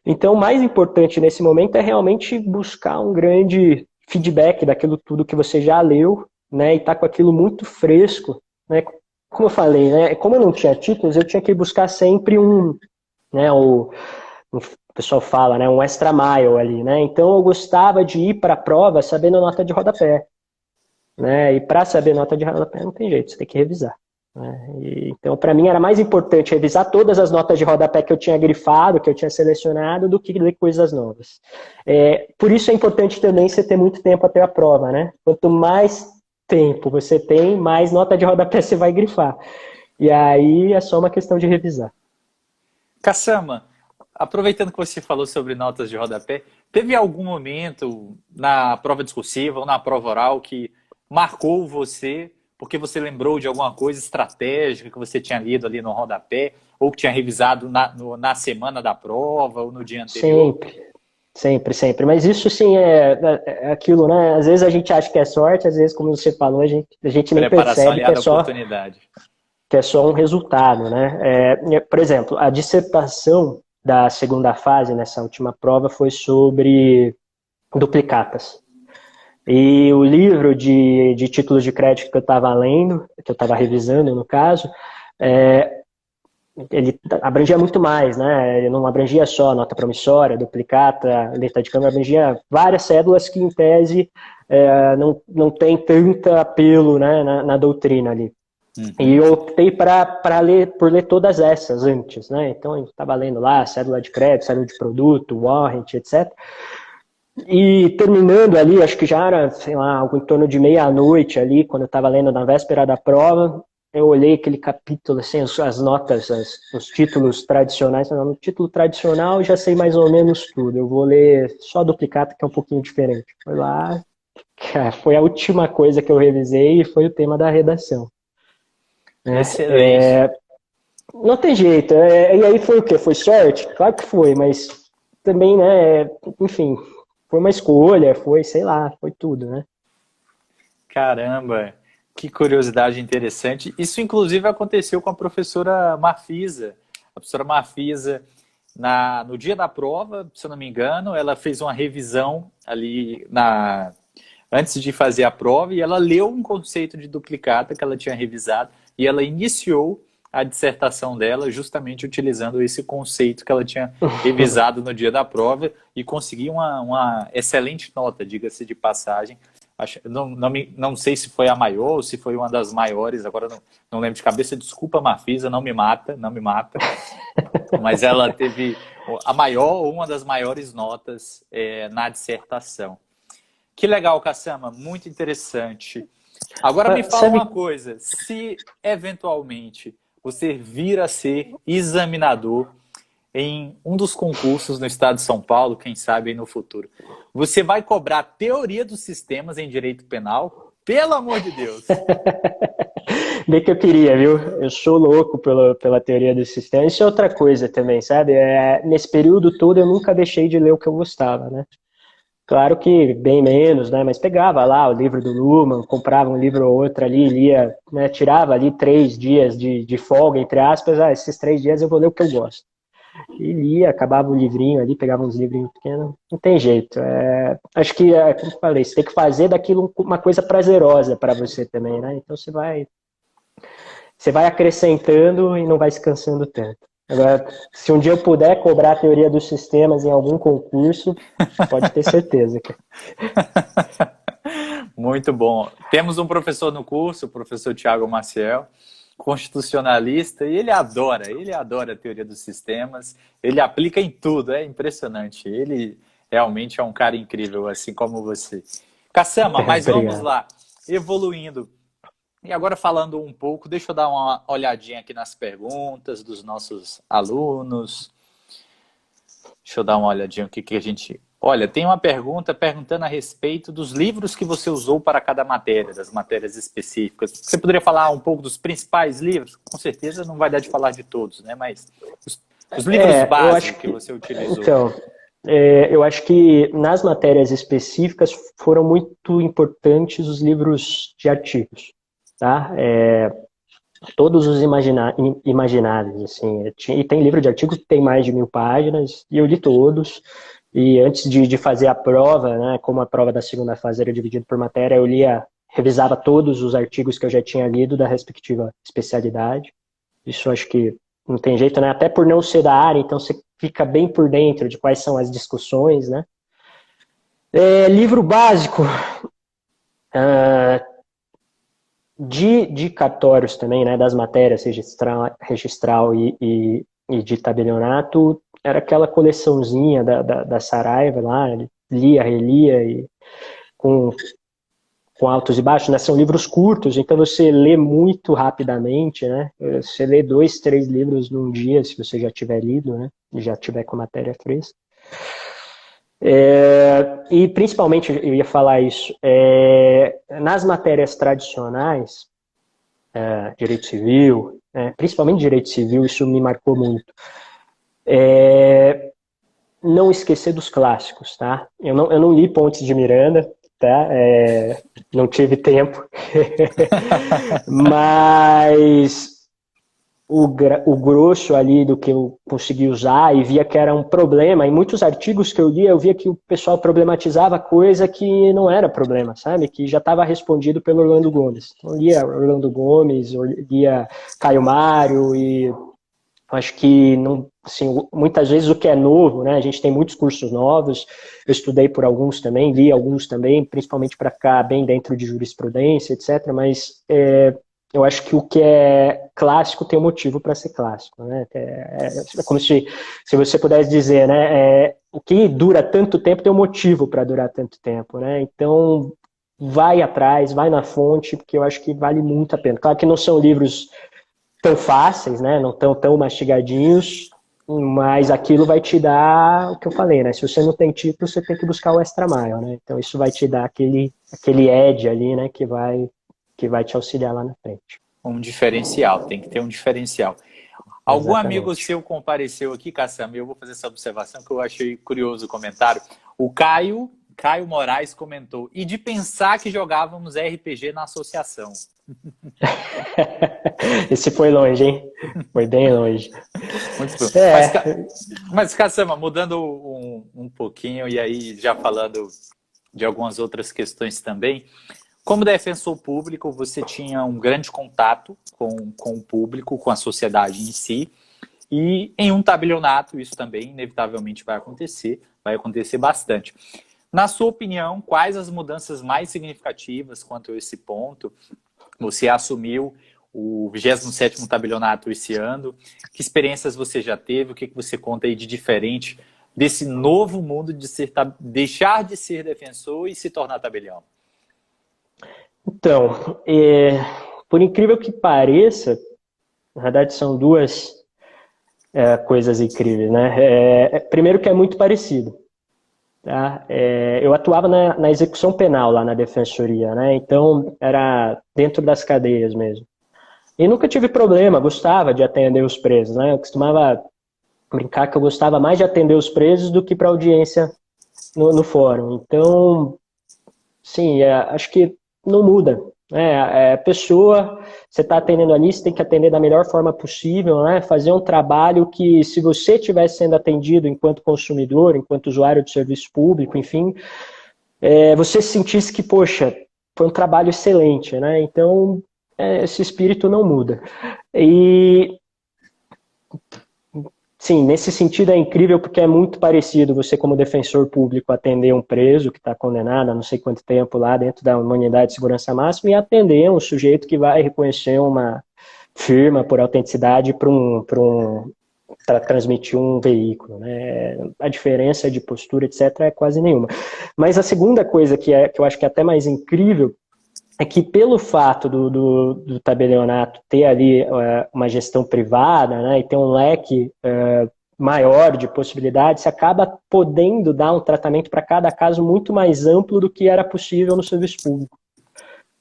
Então, o mais importante nesse momento é realmente buscar um grande feedback daquilo tudo que você já leu, né, e tá com aquilo muito fresco, né, como eu falei, né, como eu não tinha títulos, eu tinha que buscar sempre né, o pessoal fala, né, um extra mile ali, né, então eu gostava de ir para a prova sabendo nota de rodapé, né, e para saber nota de rodapé não tem jeito, você tem que revisar. Então, para mim, era mais importante revisar todas as notas de rodapé que eu tinha grifado, que eu tinha selecionado, do que ler coisas novas. Por isso é importante também você ter muito tempo até a prova, né? Quanto mais tempo você tem, mais nota de rodapé você vai grifar. E aí é só uma questão de revisar. Cassama, aproveitando que você falou sobre notas de rodapé, teve algum momento na prova discursiva ou na prova oral que marcou você porque você lembrou de alguma coisa estratégica que você tinha lido ali no rodapé, ou que tinha revisado na semana da prova, ou no dia anterior? Sempre. Mas isso, sim, é aquilo, né? Às vezes a gente acha que é sorte, às vezes, como você falou, a gente nem Preparação percebe aliada à oportunidade. que é só um resultado, né? Por exemplo, a dissertação da segunda fase, nessa última prova, foi sobre duplicatas. E o livro de títulos de crédito que eu estava lendo, que eu estava revisando no caso, ele abrangia muito mais, né? Ele não abrangia só nota promissória, duplicata, letra de câmbio, abrangia várias cédulas que, em tese, não tem tanto apelo, né, na doutrina ali. E eu optei por ler todas essas antes, né? Então eu estava lendo lá cédula de crédito, cédula de produto, warrant, etc. E terminando ali, acho que já era, sei lá, algo em torno de meia-noite ali, quando eu estava lendo na véspera da prova, eu olhei aquele capítulo, assim, as notas, os títulos tradicionais. No título tradicional já sei mais ou menos tudo, eu vou ler só a duplicata, que é um pouquinho diferente. Foi lá, foi a última coisa que eu revisei e foi o tema da redação. Excelente. Não tem jeito. E aí foi o quê? Foi sorte? Claro que foi, mas também, né, enfim, foi uma escolha, foi, sei lá, foi tudo, né? Caramba, que curiosidade interessante. Isso, inclusive, aconteceu com a professora Marfisa. A professora Marfisa, no dia da prova, se eu não me engano, ela fez uma revisão ali antes de fazer a prova e ela leu um conceito de duplicata que ela tinha revisado e ela iniciou a dissertação dela justamente utilizando esse conceito que ela tinha revisado no dia da prova e conseguiu uma excelente nota, diga-se de passagem. Não sei se foi a maior ou se foi uma das maiores, agora não lembro de cabeça, desculpa, Marfisa, não me mata, mas ela teve a maior ou uma das maiores notas na dissertação. Que legal, Cassama, muito interessante. Agora me fala uma coisa, se eventualmente você vir a ser examinador em um dos concursos no estado de São Paulo, quem sabe aí no futuro, você vai cobrar teoria dos sistemas em direito penal? Pelo amor de Deus! Bem que eu queria, viu? Eu sou louco pela teoria dos sistemas. Isso é outra coisa também, sabe? Nesse período todo eu nunca deixei de ler o que eu gostava, né? Claro que bem menos, né? Mas pegava lá o livro do Luhmann, comprava um livro ou outro ali, lia, né? Tirava ali 3 dias de folga, entre aspas. Esses 3 dias eu vou ler o que eu gosto. E lia, acabava o livrinho ali, pegava uns livrinhos pequenos. Não tem jeito. Acho que, como eu falei, você tem que fazer daquilo uma coisa prazerosa para você também, né? Então você vai acrescentando e não vai se cansando tanto. Agora, se um dia eu puder cobrar a teoria dos sistemas em algum concurso, pode ter certeza. Muito bom. Temos um professor no curso, o professor Tiago Maciel, constitucionalista, e ele adora a teoria dos sistemas, ele aplica em tudo, é impressionante. Ele realmente é um cara incrível, assim como você. Cassama, mas vamos lá, evoluindo. E agora falando um pouco, deixa eu dar uma olhadinha aqui nas perguntas dos nossos alunos. Deixa eu dar uma olhadinha o que a gente... Olha, tem uma pergunta perguntando a respeito dos livros que você usou para cada matéria, das matérias específicas. Você poderia falar um pouco dos principais livros? Com certeza não vai dar de falar de todos, né? Mas os livros básicos que você utilizou. Então, eu acho que nas matérias específicas foram muito importantes os livros de artigos. Tá? todos os imagináveis, assim. E tem livro de artigos que tem mais de 1000 páginas, e eu li todos. E antes de fazer a prova, né, como a prova da segunda fase era dividida por matéria, eu revisava todos os artigos que eu já tinha lido da respectiva especialidade. Isso acho que não tem jeito, né? Até por não ser da área, então você fica bem por dentro de quais são as discussões, né? Livro básico, de cartórios também, né? Das matérias registral e de tabelionato, era aquela coleçãozinha da Saraiva lá, lia, relia, e com altos e baixos, né? São livros curtos, então você lê muito rapidamente, né? Você lê 2, 3 livros num dia, se você já tiver lido, né? E já tiver com matéria fresca. E principalmente, eu ia falar isso, nas matérias tradicionais, direito civil, principalmente direito civil, isso me marcou muito. Não esquecer dos clássicos, tá? Eu não li Pontes de Miranda, tá? Não tive tempo. Mas o grosso ali do que eu consegui usar, e via que era um problema. Em muitos artigos que eu lia, eu via que o pessoal problematizava coisa que não era problema, sabe? Que já estava respondido pelo Orlando Gomes. Então, eu lia Orlando Gomes, eu lia Caio Mário, e acho que não, assim, muitas vezes o que é novo, né? A gente tem muitos cursos novos, eu estudei por alguns também, li alguns também, principalmente para ficar bem dentro de jurisprudência, etc. Mas eu acho que o que é clássico tem um motivo para ser clássico, né? É como se você pudesse dizer, né? O que dura tanto tempo tem um motivo para durar tanto tempo, né? Então, vai atrás, vai na fonte, porque eu acho que vale muito a pena. Claro que não são livros tão fáceis, né? Não tão mastigadinhos, mas aquilo vai te dar o que eu falei, né? Se você não tem título, você tem que buscar o extra mile, né? Então, isso vai te dar aquele edge ali, né? Que vai te auxiliar lá na frente. Um diferencial, tem que ter um diferencial. Algum Exatamente. amigo seu compareceu aqui, Cassama, e eu vou fazer essa observação que eu achei curioso o comentário. O Caio Moraes comentou, e de pensar que jogávamos RPG na associação. Esse foi longe, hein? Foi bem longe. Muito bom. Mas, Cassama, mudando um pouquinho, e aí já falando de algumas outras questões também, como defensor público, você tinha um grande contato com o público, com a sociedade em si, e em um tabelionato isso também inevitavelmente vai acontecer bastante. Na sua opinião, quais as mudanças mais significativas quanto a esse ponto? Você assumiu o 27º tabelionato esse ano, que experiências você já teve, o que você conta aí de diferente desse novo mundo de deixar de ser defensor e se tornar tabelião? Então, por incrível que pareça, na verdade são duas coisas incríveis, né? Primeiro que é muito parecido. Tá? Eu atuava na execução penal lá na defensoria, né? Então era dentro das cadeias mesmo. E nunca tive problema, gostava de atender os presos, né? Eu costumava brincar que eu gostava mais de atender os presos do que para audiência no fórum. Então, sim, acho que não muda. A pessoa, você está atendendo ali, você tem que atender da melhor forma possível, né? Fazer um trabalho que, se você estivesse sendo atendido enquanto consumidor, enquanto usuário de serviço público, enfim, você sentisse que, poxa, foi um trabalho excelente, né? Então, esse espírito não muda. E, sim, nesse sentido é incrível porque é muito parecido você, como defensor público, atender um preso que está condenado a não sei quanto tempo lá dentro da unidade de segurança máxima e atender um sujeito que vai reconhecer uma firma por autenticidade para transmitir um veículo, né? A diferença de postura, etc., é quase nenhuma. Mas a segunda coisa que eu acho que é até mais incrível é que, pelo fato do tabelionato ter ali uma gestão privada, né, e ter um leque maior de possibilidades, você acaba podendo dar um tratamento para cada caso muito mais amplo do que era possível no serviço público.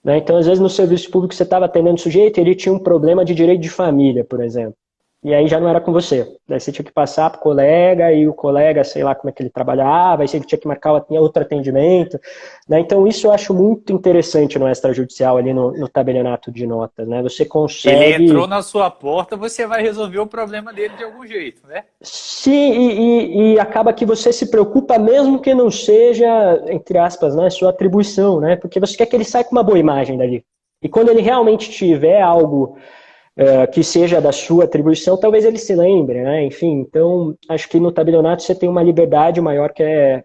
Né? Então, às vezes, no serviço público você estava atendendo o sujeito e ele tinha um problema de direito de família, por exemplo. e aí já não era com você. Daí você tinha que passar para o colega, e o colega, sei lá como é que ele trabalhava, aí você tinha que marcar outro atendimento, né? Então isso eu acho muito interessante no extrajudicial, ali no tabelionato de notas, né? Você Ele entrou consegue... na sua porta, você vai resolver o problema dele de algum jeito, né? Sim, e acaba que você se preocupa mesmo que não seja, entre aspas, né, sua atribuição, né? Porque você quer que ele saia com uma boa imagem dali. E quando ele realmente tiver algo que seja da sua atribuição, talvez ele se lembre, né? Enfim, então acho que no tabelionato você tem uma liberdade maior que é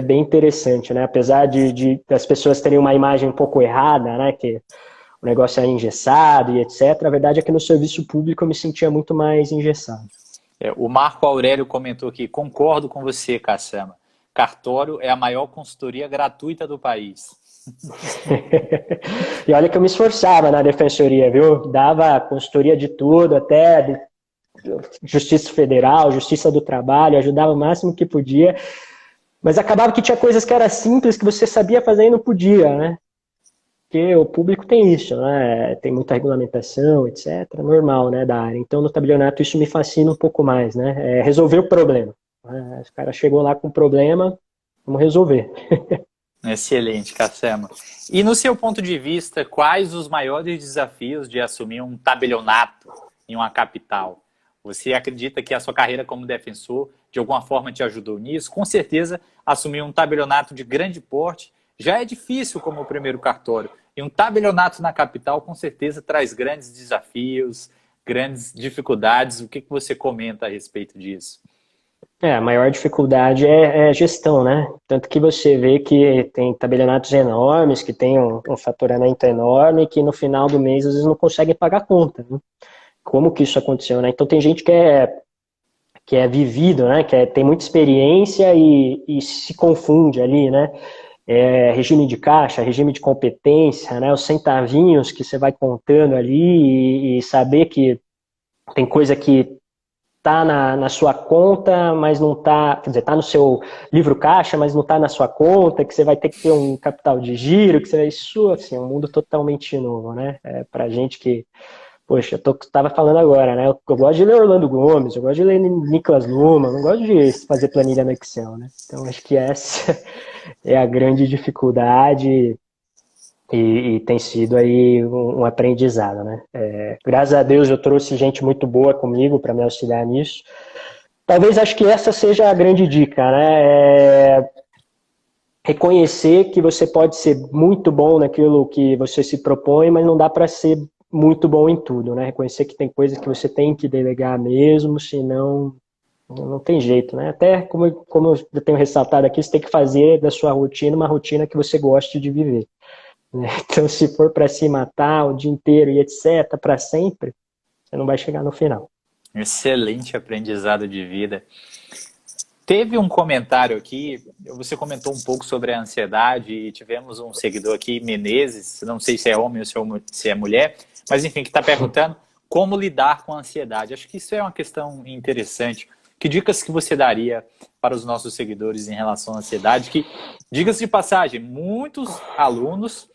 bem interessante, né? Apesar de das pessoas terem uma imagem um pouco errada, né? Que o negócio é engessado e etc. A verdade é que no serviço público eu me sentia muito mais engessado. O Marco Aurélio comentou aqui, concordo com você, Cassama. Cartório é a maior consultoria gratuita do país. E olha que eu me esforçava na defensoria, viu? Dava consultoria de tudo, até Justiça Federal, Justiça do Trabalho, ajudava o máximo que podia, mas acabava que tinha coisas que eram simples que você sabia fazer e não podia, né? Porque o público tem isso, né? Tem muita regulamentação, etc. Normal, né, da área. Então, no tabelionato, isso me fascina um pouco mais, né? É resolver o problema. O cara chegou lá com um problema, vamos resolver. Excelente, Cassama. E no seu ponto de vista, quais os maiores desafios de assumir um tabelionato em uma capital? Você acredita que a sua carreira como defensor de alguma forma te ajudou nisso? Com certeza, assumir um tabelionato de grande porte já é difícil como o primeiro cartório. E um tabelionato na capital, com certeza, traz grandes desafios, grandes dificuldades. O que você comenta a respeito disso? A maior dificuldade é a gestão, né? Tanto que você vê que tem tabelionatos enormes, que tem um faturamento enorme, que no final do mês às vezes não conseguem pagar a conta, né? Como que isso aconteceu, né? Então tem gente que é vivido, né? Tem muita experiência e se confunde ali, né? Regime de caixa, regime de competência, né? Os centavinhos que você vai contando ali e saber que tem coisa que tá na sua conta, mas não tá, quer dizer, tá no seu livro caixa, mas não tá na sua conta, que você vai ter que ter um capital de giro, que você vai, isso, assim, é um mundo totalmente novo, né? Pra gente que, poxa, tava falando agora, né? Eu gosto de ler Orlando Gomes, eu gosto de ler Niklas Luhmann, não gosto de fazer planilha no Excel, né? Então acho que essa é a grande dificuldade e tem sido aí um aprendizado, né? Graças a Deus eu trouxe gente muito boa comigo para me auxiliar nisso. Talvez acho que essa seja a grande dica, né? Reconhecer que você pode ser muito bom naquilo que você se propõe, mas não dá para ser muito bom em tudo, né? Reconhecer que tem coisas que você tem que delegar mesmo, senão não tem jeito, né? Até como eu tenho ressaltado aqui, você tem que fazer da sua rotina uma rotina que você goste de viver. Então, se for para se matar o dia inteiro e etc, para sempre, você não vai chegar no final. Excelente aprendizado de vida. Teve um comentário aqui, você comentou um pouco sobre a ansiedade e tivemos um seguidor aqui, Menezes, não sei se é homem ou se é mulher, mas enfim, que está perguntando como lidar com a ansiedade. Acho que isso é uma questão interessante. Que dicas que você daria para os nossos seguidores em relação à ansiedade? Que, diga-se de passagem, muitos alunos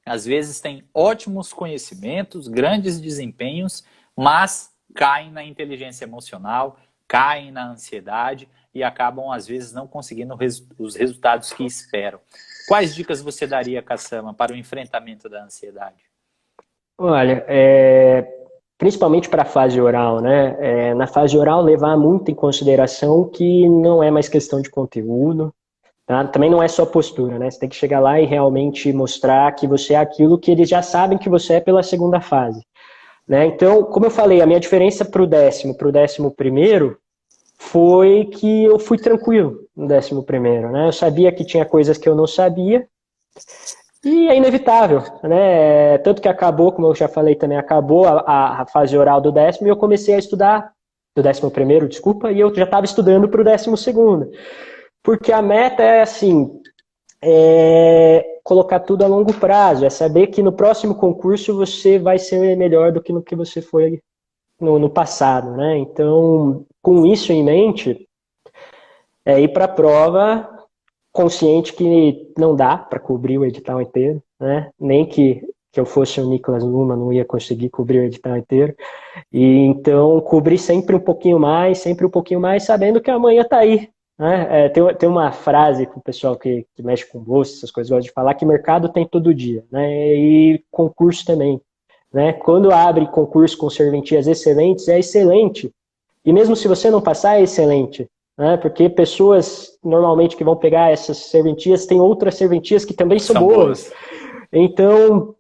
às vezes têm ótimos conhecimentos, grandes desempenhos, mas caem na inteligência emocional, caem na ansiedade e acabam, às vezes, não conseguindo os resultados que esperam. Quais dicas você daria, Cassama, para o enfrentamento da ansiedade? Olha, principalmente para a fase oral, né? Na fase oral, levar muito em consideração que não é mais questão de conteúdo, tá? Também não é só postura, né? Você tem que chegar lá e realmente mostrar que você é aquilo que eles já sabem que você é pela segunda fase, né? Então, como eu falei, a minha diferença para o 11º foi que eu fui tranquilo no 11º, né? Eu sabia que tinha coisas que eu não sabia e é inevitável, né? Tanto que acabou, como eu já falei também, acabou a fase oral do 10º e eu comecei a estudar, do 11º, desculpa, e eu já estava estudando para o 12º. Porque a meta é assim, colocar tudo a longo prazo, é saber que no próximo concurso você vai ser melhor do que no que você foi no passado, né? Então, com isso em mente, ir para a prova consciente que não dá para cobrir o edital inteiro, né? Nem que que eu fosse o Niklas Luhmann, não ia conseguir cobrir o edital inteiro. E então cobri sempre um pouquinho mais, sabendo que amanhã está aí. Né? Tem uma frase que o pessoal que mexe com bolsa, essas coisas, gosta de falar, que mercado tem todo dia, né? E concurso também. Né? Quando abre concurso com serventias excelentes, é excelente. E mesmo se você não passar, é excelente. Né? Porque pessoas, normalmente, que vão pegar essas serventias, tem outras serventias que também são boas. Então,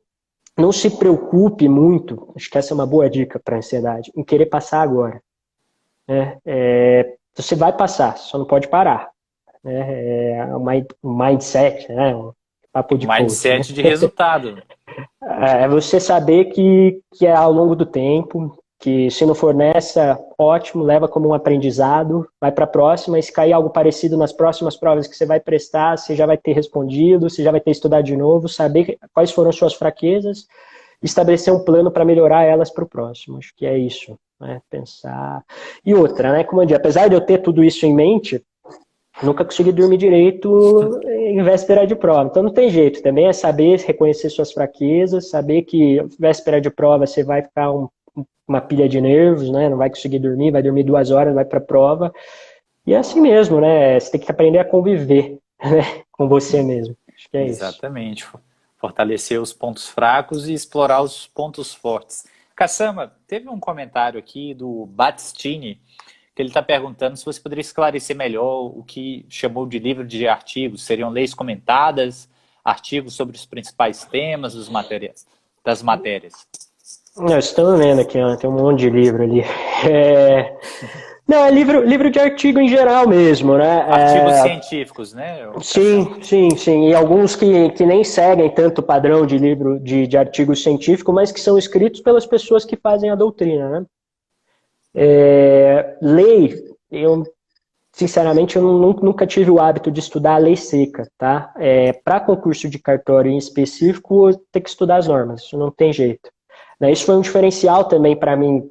não se preocupe muito, acho que essa é uma boa dica para a ansiedade, em querer passar agora. Né? Você vai passar, só não pode parar. Né? É um mindset, né? Um papo de coach. Mindset, né? de resultado. É você saber que é ao longo do tempo, que se não for nessa, ótimo, leva como um aprendizado, vai para a próxima, e se cair algo parecido nas próximas provas que você vai prestar, você já vai ter respondido, você já vai ter estudado de novo, saber quais foram suas fraquezas, estabelecer um plano para melhorar elas para o próximo. Acho que é isso, né? Pensar. E outra, né? Como eu disse, apesar de eu ter tudo isso em mente, nunca consegui dormir direito em véspera de prova. Então não tem jeito. Também é saber reconhecer suas fraquezas, saber que véspera de prova você vai ficar uma pilha de nervos, né? Não vai conseguir dormir, vai dormir 2 horas, vai para a prova. E é assim mesmo, né? Você tem que aprender a conviver, né? Com você mesmo. Acho que é isso. Exatamente. Fortalecer os pontos fracos e explorar os pontos fortes. Cassama, teve um comentário aqui do Battistini, que ele está perguntando se você poderia esclarecer melhor o que chamou de livro de artigos. Seriam leis comentadas, artigos sobre os principais temas das matérias? Estamos vendo aqui, ó, tem um monte de livro ali. Não, é livro de artigo em geral mesmo, né? Artigos científicos, né? Sim. E alguns que nem seguem tanto o padrão de livro de artigo científico, mas que são escritos pelas pessoas que fazem a doutrina, né? Lei, sinceramente, eu nunca tive o hábito de estudar a lei seca, tá? Para concurso de cartório em específico, eu tenho que estudar as normas, isso não tem jeito. Isso foi um diferencial também para mim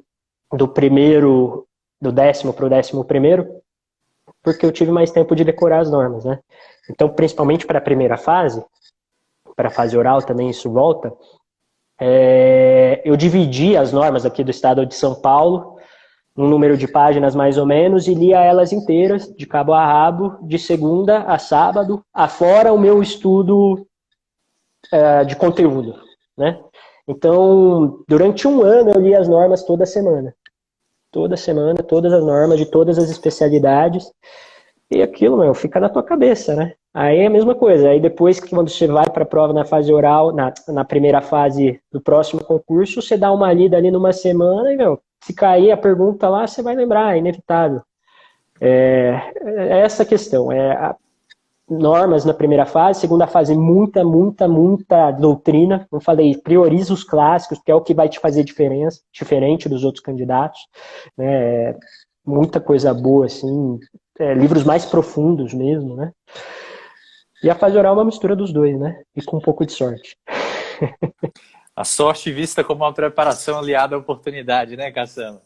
do 10º para o 11º, porque eu tive mais tempo de decorar as normas, né? Então, principalmente para a primeira fase, para a fase oral também isso volta, eu dividi as normas aqui do estado de São Paulo, um número de páginas mais ou menos, e lia elas inteiras, de cabo a rabo, de segunda a sábado, afora o meu estudo de conteúdo, né? Então, durante um ano eu li as normas toda semana, todas as normas de todas as especialidades, e aquilo, fica na tua cabeça, né? Aí é a mesma coisa, aí depois que quando você vai para a prova na fase oral, na primeira fase do próximo concurso, você dá uma lida ali numa semana e, se cair a pergunta lá, você vai lembrar, é inevitável. É essa questão, normas na primeira fase, segunda fase, muita doutrina, como falei, prioriza os clássicos, que é o que vai te fazer diferente dos outros candidatos, né? Muita coisa boa, assim, livros mais profundos mesmo, né? E a fase oral é uma mistura dos dois, né? E com um pouco de sorte. A sorte vista como uma preparação aliada à oportunidade, né, Cassama?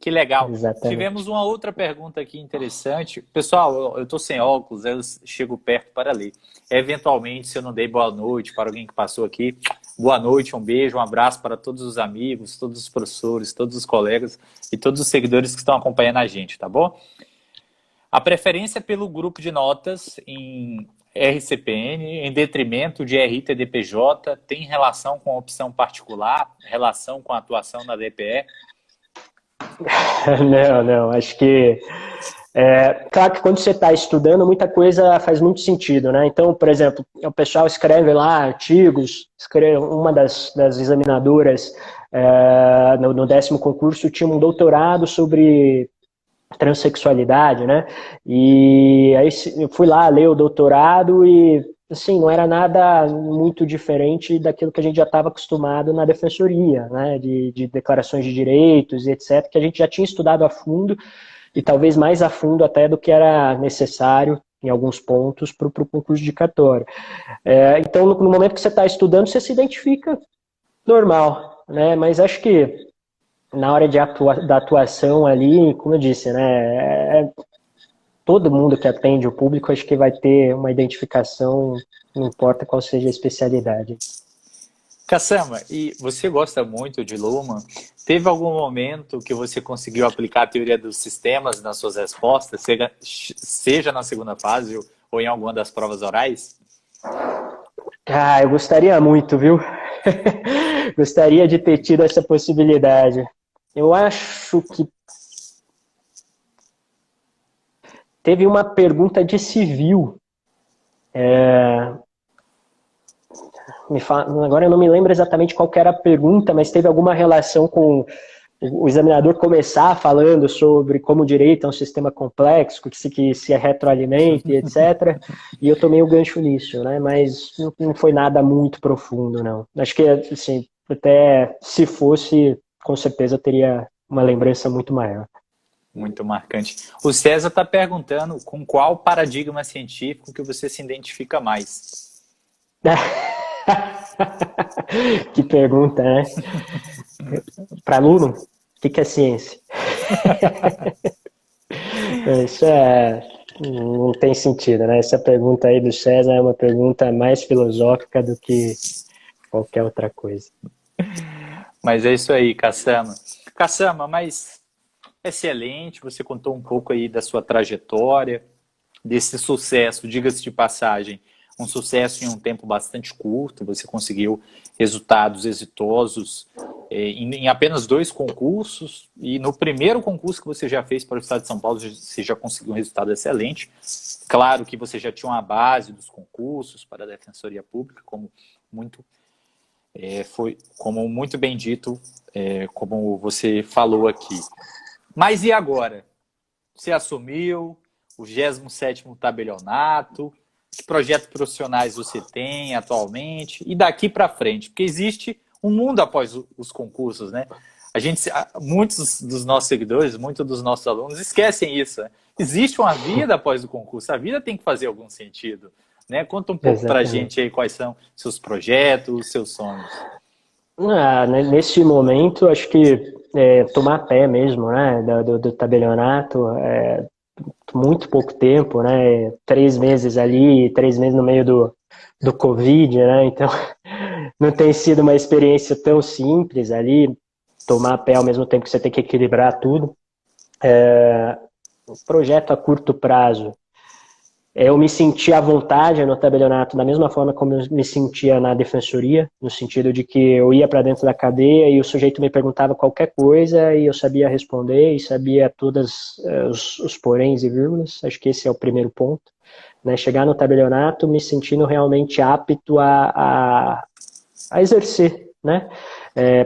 Que legal. Exatamente. Tivemos uma outra pergunta aqui interessante. Pessoal, eu estou sem óculos, eu chego perto para ler. Eventualmente, se eu não dei boa noite para alguém que passou aqui, boa noite, um beijo, um abraço para todos os amigos, todos os professores, todos os colegas e todos os seguidores que estão acompanhando a gente, tá bom? A preferência pelo grupo de notas em RCPN, em detrimento de RTDPJ, tem relação com a opção particular, relação com a atuação na DPE? Não, acho que claro que quando você está estudando, muita coisa faz muito sentido, né? Então, por exemplo, o pessoal escreve lá artigos, uma das examinadoras no 10º concurso tinha um doutorado sobre transexualidade, né? E aí eu fui lá ler o doutorado e, assim, não era nada muito diferente daquilo que a gente já estava acostumado na defensoria, né? De declarações de direitos e etc., que a gente já tinha estudado a fundo e talvez mais a fundo até do que era necessário em alguns pontos para o concurso de cartório. Então, no momento que você está estudando, você se identifica normal, né? Mas acho que na hora da atuação ali, como eu disse, né, todo mundo que atende o público acho que vai ter uma identificação, não importa qual seja a especialidade. Cassama, e você gosta muito de Luhmann? Teve algum momento que você conseguiu aplicar a teoria dos sistemas nas suas respostas, seja na segunda fase ou em alguma das provas orais? Ah, eu gostaria muito, viu? Gostaria de ter tido essa possibilidade. Eu acho que teve uma pergunta de civil. Agora eu não me lembro exatamente qual que era a pergunta, mas teve alguma relação com o examinador começar falando sobre como o direito é um sistema complexo, que se retroalimenta e etc. E eu tomei o gancho nisso, né? Mas não foi nada muito profundo, não. Acho que, assim, até se fosse, com certeza teria uma lembrança muito maior. Muito marcante. O César está perguntando com qual paradigma científico que você se identifica mais. Que pergunta, né? Para aluno, o que é ciência? Isso não tem sentido, né? Essa pergunta aí do César é uma pergunta mais filosófica do que qualquer outra coisa. Mas é isso aí, Cassama. Cassama, mas excelente, você contou um pouco aí da sua trajetória, desse sucesso, diga-se de passagem, um sucesso em um tempo bastante curto, você conseguiu resultados exitosos em apenas 2 concursos, e no primeiro concurso que você já fez para o Estado de São Paulo, você já conseguiu um resultado excelente. Claro que você já tinha uma base dos concursos para a Defensoria Pública, como muito bem dito, como você falou aqui. Mas e agora? Você assumiu o 27º tabelionato, que projetos profissionais você tem atualmente e daqui para frente? Porque existe um mundo após os concursos, né? Muitos dos nossos seguidores, muitos dos nossos alunos esquecem isso, né? Existe uma vida após o concurso, a vida tem que fazer algum sentido, né? Conta um pouco para a gente aí quais são seus projetos, seus sonhos. Nesse momento, acho que tomar pé mesmo, né, do tabelionato, muito pouco tempo, né, 3 meses ali, 3 meses no meio do Covid, né, então não tem sido uma experiência tão simples ali, tomar pé ao mesmo tempo que você tem que equilibrar tudo. Projeto a curto prazo. Eu me senti à vontade no tabelionato da mesma forma como eu me sentia na defensoria, no sentido de que eu ia para dentro da cadeia e o sujeito me perguntava qualquer coisa e eu sabia responder e sabia todos os poréns e vírgulas. Acho que esse é o primeiro ponto. Né? Chegar no tabelionato me sentindo realmente apto a exercer, né?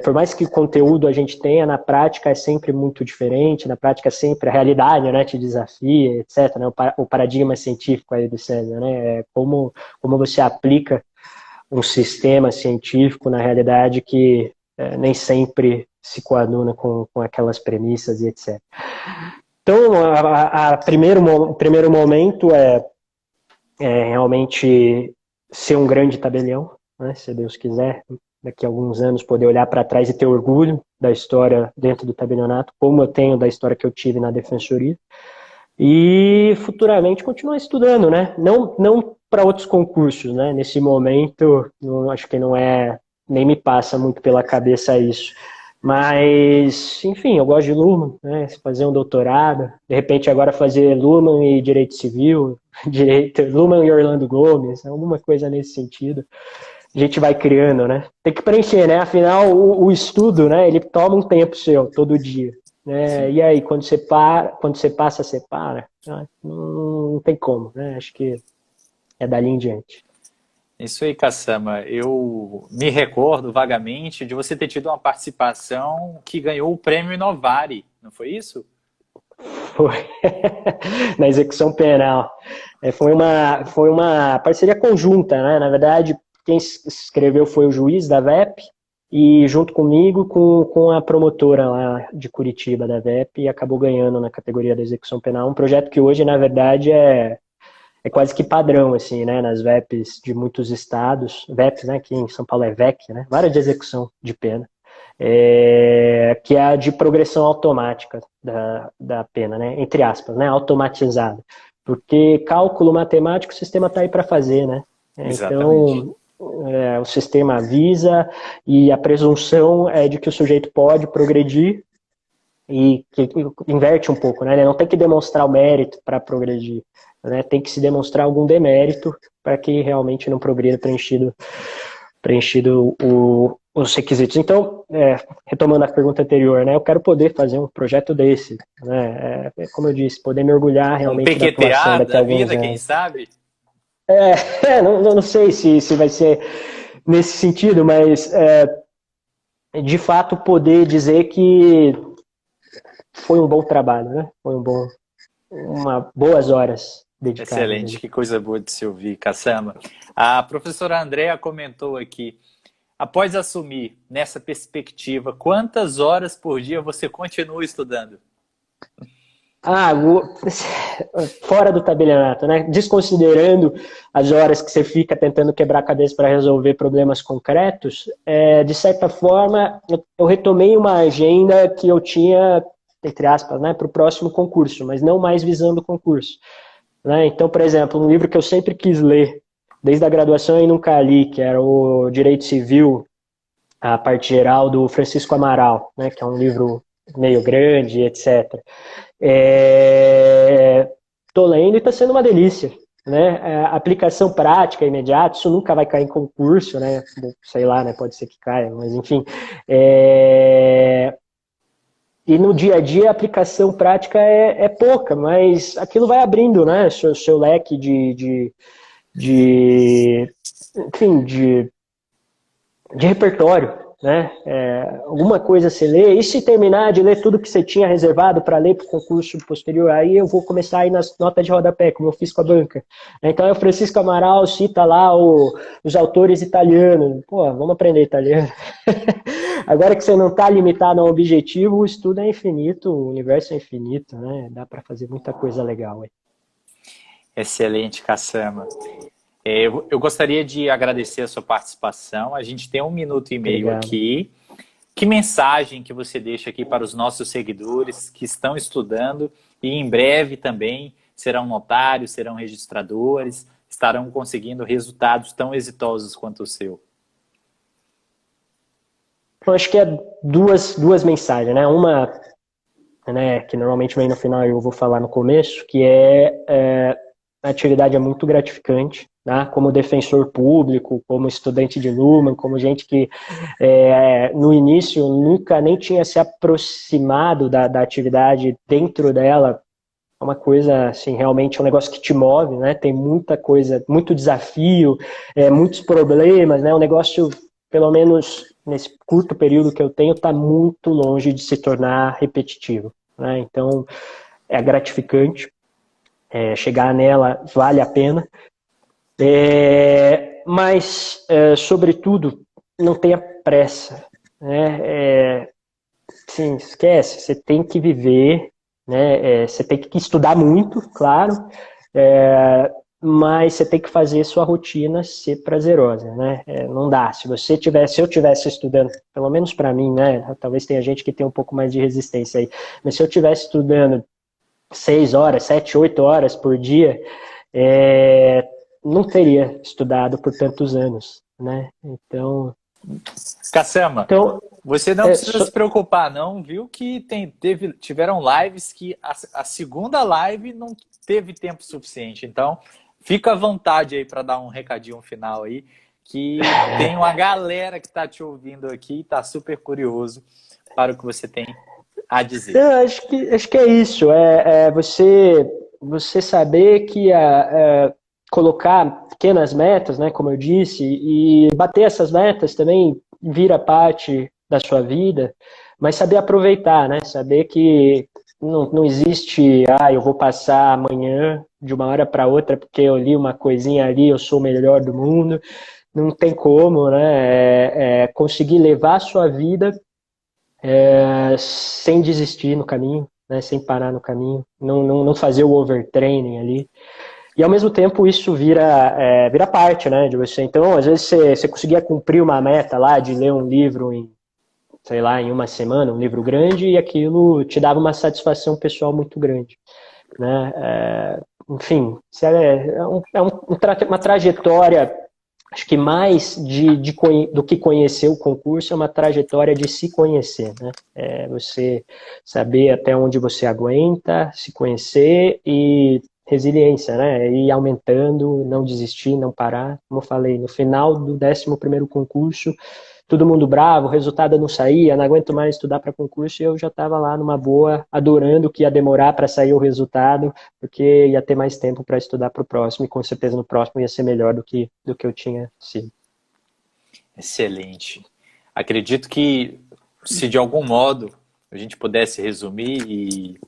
Por mais que o conteúdo a gente tenha, na prática é sempre muito diferente, na prática sempre a realidade, né, te desafia, etc. Né? O paradigma científico aí do César, né? Como você aplica um sistema científico na realidade que nem sempre se coaduna com aquelas premissas e etc. Então, o primeiro momento é realmente ser um grande tabelião, né, se Deus quiser, daqui a alguns anos poder olhar para trás e ter orgulho da história dentro do tabelionato, como eu tenho da história que eu tive na defensoria, e futuramente continuar estudando, né? Não para outros concursos, né? Nesse momento, acho que não nem me passa muito pela cabeça isso. Mas, enfim, eu gosto de Luhmann, né? Fazer um doutorado, de repente agora fazer Luhmann e Direito Civil, Luhmann e Orlando Gomes, alguma coisa nesse sentido. A gente vai criando, né? Tem que preencher, né? Afinal, o estudo, né? Ele toma um tempo seu, todo dia. Né? E aí, quando você passa, você para. Não tem como, né? Acho que é dali em diante. Isso aí, Cassama. Eu me recordo vagamente de você ter tido uma participação que ganhou o prêmio Inovari, não foi isso? Foi. Na execução penal. Foi uma parceria conjunta, né? Na verdade, quem escreveu foi o juiz da VEP e junto comigo com a promotora lá de Curitiba da VEP e acabou ganhando na categoria da execução penal. Um projeto que hoje, na verdade, é quase que padrão, assim, né? Nas VEPs de muitos estados. VEPs, né? Aqui em São Paulo é VEC, né? Vara de execução de pena. Que é a de progressão automática da pena, né? Entre aspas, né? Automatizada. Porque cálculo matemático o sistema está aí para fazer, né? Exatamente. Então, o sistema avisa e a presunção é de que o sujeito pode progredir e que inverte um pouco, né? Ele não tem que demonstrar o mérito para progredir, né? Tem que se demonstrar algum demérito para que realmente não progrida preenchido os requisitos. Então, retomando a pergunta anterior, né? Eu quero poder fazer um projeto desse, né? Como eu disse, poder mergulhar Um realmente na atuação PQTA daqui a da alguns vida, anos. quem sabe? Não sei se vai ser nesse sentido, mas de fato poder dizer que foi um bom trabalho, né? Foi boas horas dedicadas Excelente, ali. que coisa boa de se ouvir, Cassama. A professora Andréa comentou aqui, após assumir nessa perspectiva, quantas horas por dia você continua estudando? Fora do tabelionato, né? Desconsiderando as horas que você fica tentando quebrar a cabeça para resolver problemas concretos, de certa forma, eu retomei uma agenda que eu tinha, entre aspas, né, para o próximo concurso, mas não mais visando o concurso. Né? Então, por exemplo, um livro que eu sempre quis ler, desde a graduação e nunca li, que era o Direito Civil, a parte geral, do Francisco Amaral, né, que é um livro meio grande, etc. Estou lendo e está sendo uma delícia. Né? Aplicação prática, imediata, isso nunca vai cair em concurso, né? Sei lá, né? Pode ser que caia, mas enfim. E no dia a dia a aplicação prática é pouca, mas aquilo vai abrindo, né? Seu leque enfim, de repertório, né? Alguma coisa você lê, e se terminar de ler tudo que você tinha reservado para ler para o concurso posterior, aí eu vou começar a ir nas notas de rodapé, como eu fiz com a banca. Então o Francisco Amaral cita lá os autores italianos. Pô, vamos aprender italiano. Agora que você não está limitado a um objetivo, o estudo é infinito, o universo é infinito, né? Dá para fazer muita coisa legal aí. Excelente, Cassama. Eu gostaria de agradecer a sua participação. A gente tem 1 minuto e meio Obrigado. aqui. Que mensagem que você deixa aqui para os nossos seguidores que estão estudando e em breve também serão notários, serão registradores, estarão conseguindo resultados tão exitosos quanto o seu? Eu acho que duas mensagens, né? Uma, né, que normalmente vem no final e eu vou falar no começo, que a atividade é muito gratificante, né? Como defensor público, como estudante de Lumen, como gente que no início nunca nem tinha se aproximado da atividade dentro dela. É uma coisa, assim, realmente um negócio que te move, né? Tem muita coisa, muito desafio, muitos problemas, né? O negócio, pelo menos nesse curto período que eu tenho, está muito longe de se tornar repetitivo, né? Então, é gratificante. Chegar nela vale a pena. Mas, sobretudo, não tenha pressa, né? Sim, esquece, você tem que viver, né? Você tem que estudar muito, claro, mas você tem que fazer sua rotina ser prazerosa, né? Não dá. Se eu tivesse estudando, pelo menos para mim, né? Talvez tenha gente que tem um pouco mais de resistência aí, mas se eu tivesse estudando 6 horas, 7, 8 horas por dia, não teria estudado por tantos anos, né? Então, Cassama, você não precisa se preocupar não, viu? Que tiveram lives que a segunda live não teve tempo suficiente. Então, fica à vontade aí para dar um recadinho final aí, que tem uma galera que está te ouvindo aqui e está super curioso para o que você tem a dizer. Acho que é isso. Você saber que colocar pequenas metas, né, como eu disse, e bater essas metas também vira parte da sua vida, mas saber aproveitar, né? Saber que não existe, eu vou passar amanhã de uma hora para outra porque eu li uma coisinha ali, eu sou o melhor do mundo. Não tem como, né? Conseguir levar a sua vida sem desistir no caminho, né? Sem parar no caminho, não fazer o overtraining ali. E ao mesmo tempo isso vira parte, né, de você. Então, às vezes você conseguia cumprir uma meta lá de ler um livro em 1 semana, um livro grande, e aquilo te dava uma satisfação pessoal muito grande, né? Enfim, uma trajetória acho que mais do que conhecer o concurso é uma trajetória de se conhecer, né? É você saber até onde você aguenta, se conhecer e resiliência, né? Ir aumentando, não desistir, não parar. Como eu falei, no final do 11º concurso, todo mundo bravo, o resultado não saía, não aguento mais estudar para concurso, e eu já estava lá numa boa, adorando que ia demorar para sair o resultado, porque ia ter mais tempo para estudar para o próximo, e com certeza no próximo ia ser melhor do que eu tinha sido. Excelente. Acredito que, se de algum modo a gente pudesse resumir, e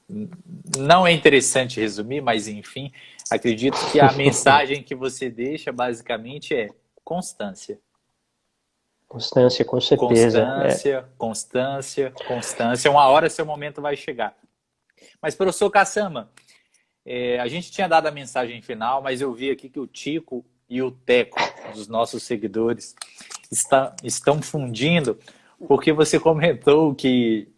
não é interessante resumir, mas enfim, acredito que a mensagem que você deixa basicamente é constância. Constância, com certeza. Constância, constância, constância. Uma hora seu momento vai chegar. Mas, professor Cassama, a gente tinha dado a mensagem final, mas eu vi aqui que o Tico e o Teco, dos nossos seguidores, estão fundindo, porque você comentou que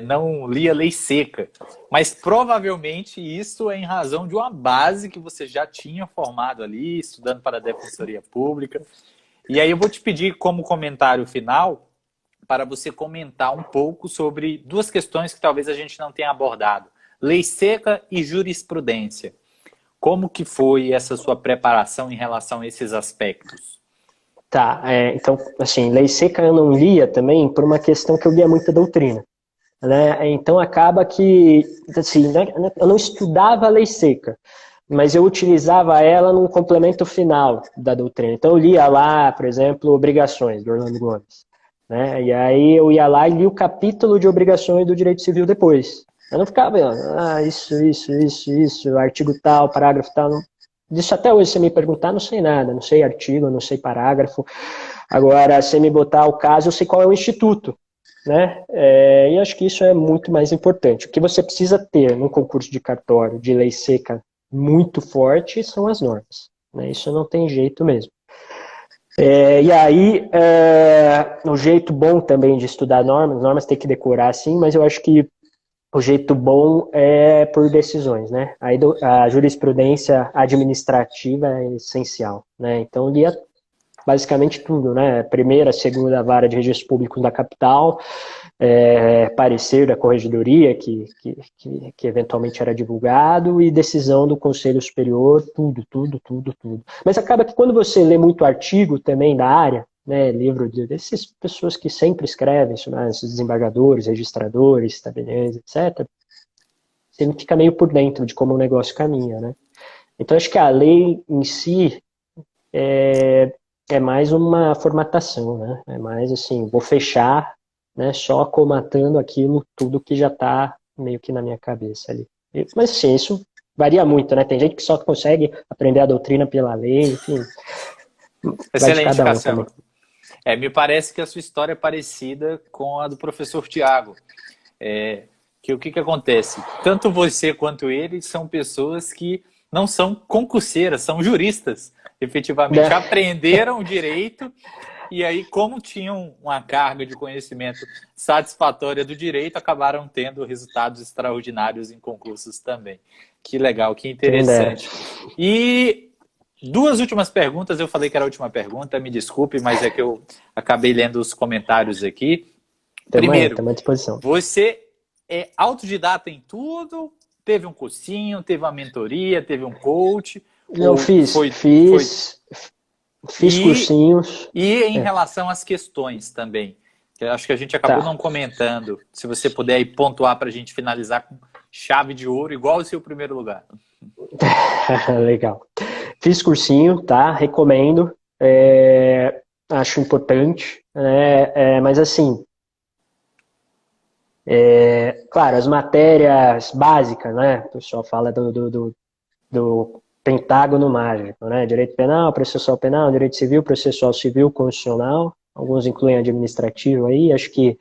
não lia lei seca. Mas provavelmente isso é em razão de uma base que você já tinha formado ali, estudando para a Defensoria Pública. E aí eu vou te pedir como comentário final para você comentar um pouco sobre duas questões que talvez a gente não tenha abordado. Lei seca e jurisprudência. Como que foi essa sua preparação em relação a esses aspectos? Tá, então, assim, lei seca eu não lia também por uma questão que eu lia muita doutrina, né? Então acaba que, assim, né, eu não estudava a lei seca, mas eu utilizava ela num complemento final da doutrina. Então eu lia lá, por exemplo, Obrigações, do Orlando Gomes, né? E aí eu ia lá e li o capítulo de obrigações do direito civil depois. Eu não ficava, isso, artigo tal, parágrafo tal. Não. Disso até hoje, se me perguntar, não sei nada. Não sei artigo, não sei parágrafo. Agora, se me botar o caso, eu sei qual é o instituto, né? E acho que isso é muito mais importante. O que você precisa ter num concurso de cartório de lei seca muito forte são as normas, né? Isso não tem jeito mesmo. E aí, o jeito bom também de estudar normas tem que decorar sim, mas eu acho que o jeito bom é por decisões, né? Aí a jurisprudência administrativa é essencial, né? Então lia basicamente tudo, né? Primeira, segunda vara de registros públicos da capital, parecer da corregedoria que eventualmente era divulgado e decisão do Conselho Superior, tudo. Mas acaba que quando você lê muito artigo também da área, né, livro dessas pessoas que sempre escrevem, né, esses desembargadores, registradores, tabeliães, etc., você fica meio por dentro de como o negócio caminha, né? Então, acho que a lei em si é mais uma formatação, né? É mais assim, vou fechar, né, só comatando aquilo, tudo que já está meio que na minha cabeça ali. Mas, assim, isso varia muito, né? Tem gente que só consegue aprender a doutrina pela lei, enfim. Excelente, Cassiano. Me parece que a sua história é parecida com a do professor Tiago. Que o que acontece? Tanto você quanto ele são pessoas que não são concurseiras, são juristas. Efetivamente, aprenderam direito e aí, como tinham uma carga de conhecimento satisfatória do direito, acabaram tendo resultados extraordinários em concursos também. Que legal, que interessante. E duas últimas perguntas, eu falei que era a última pergunta, me desculpe, mas é que eu acabei lendo os comentários aqui. Primeiro, à disposição. Você é autodidata em tudo? Teve um cursinho, teve uma mentoria, teve um coach? Eu fiz cursinhos. E em relação às questões também, que eu acho que a gente acabou não comentando, se você puder aí pontuar para a gente finalizar com chave de ouro, igual o seu primeiro lugar. Legal. Fiz cursinho, tá? Recomendo. Acho importante, né? Mas assim, claro, as matérias básicas, né? O pessoal fala do pentágono mágico, né? Direito penal, processual penal, direito civil, processual civil, constitucional. Alguns incluem administrativo aí. Acho que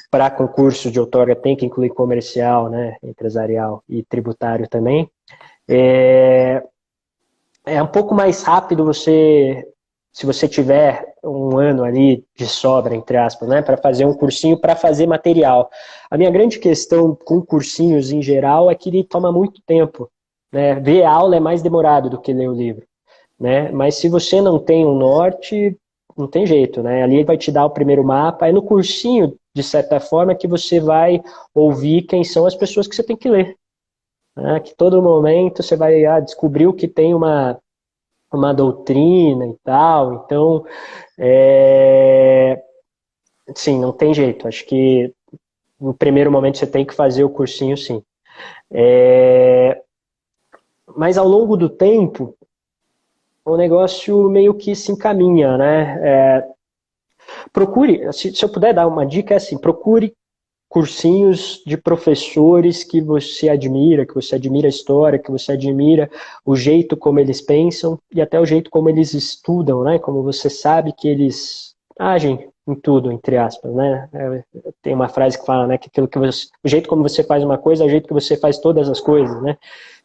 para concurso de outorga tem que incluir comercial, né? Empresarial e tributário também. É um pouco mais rápido se você tiver um ano ali de sobra, entre aspas, né, para fazer um cursinho, para fazer material. A minha grande questão com cursinhos em geral é que ele toma muito tempo, né? Ver a aula é mais demorado do que ler o livro. né? Mas se você não tem um norte, não tem jeito, né? Ali ele vai te dar o primeiro mapa, é no cursinho, de certa forma, que você vai ouvir quem são as pessoas que você tem que ler, né? Que todo momento você vai descobrir que tem uma doutrina e tal, então, sim, não tem jeito, acho que no primeiro momento você tem que fazer o cursinho, sim. Mas ao longo do tempo, o negócio meio que se encaminha, né? Procure, se eu puder dar uma dica, é assim, procure cursinhos de professores que você admira a história, que você admira o jeito como eles pensam e até o jeito como eles estudam, né? Como você sabe que eles agem em tudo, entre aspas, né? Tem uma frase que fala, né, que o jeito como você faz uma coisa é o jeito que você faz todas as coisas, né?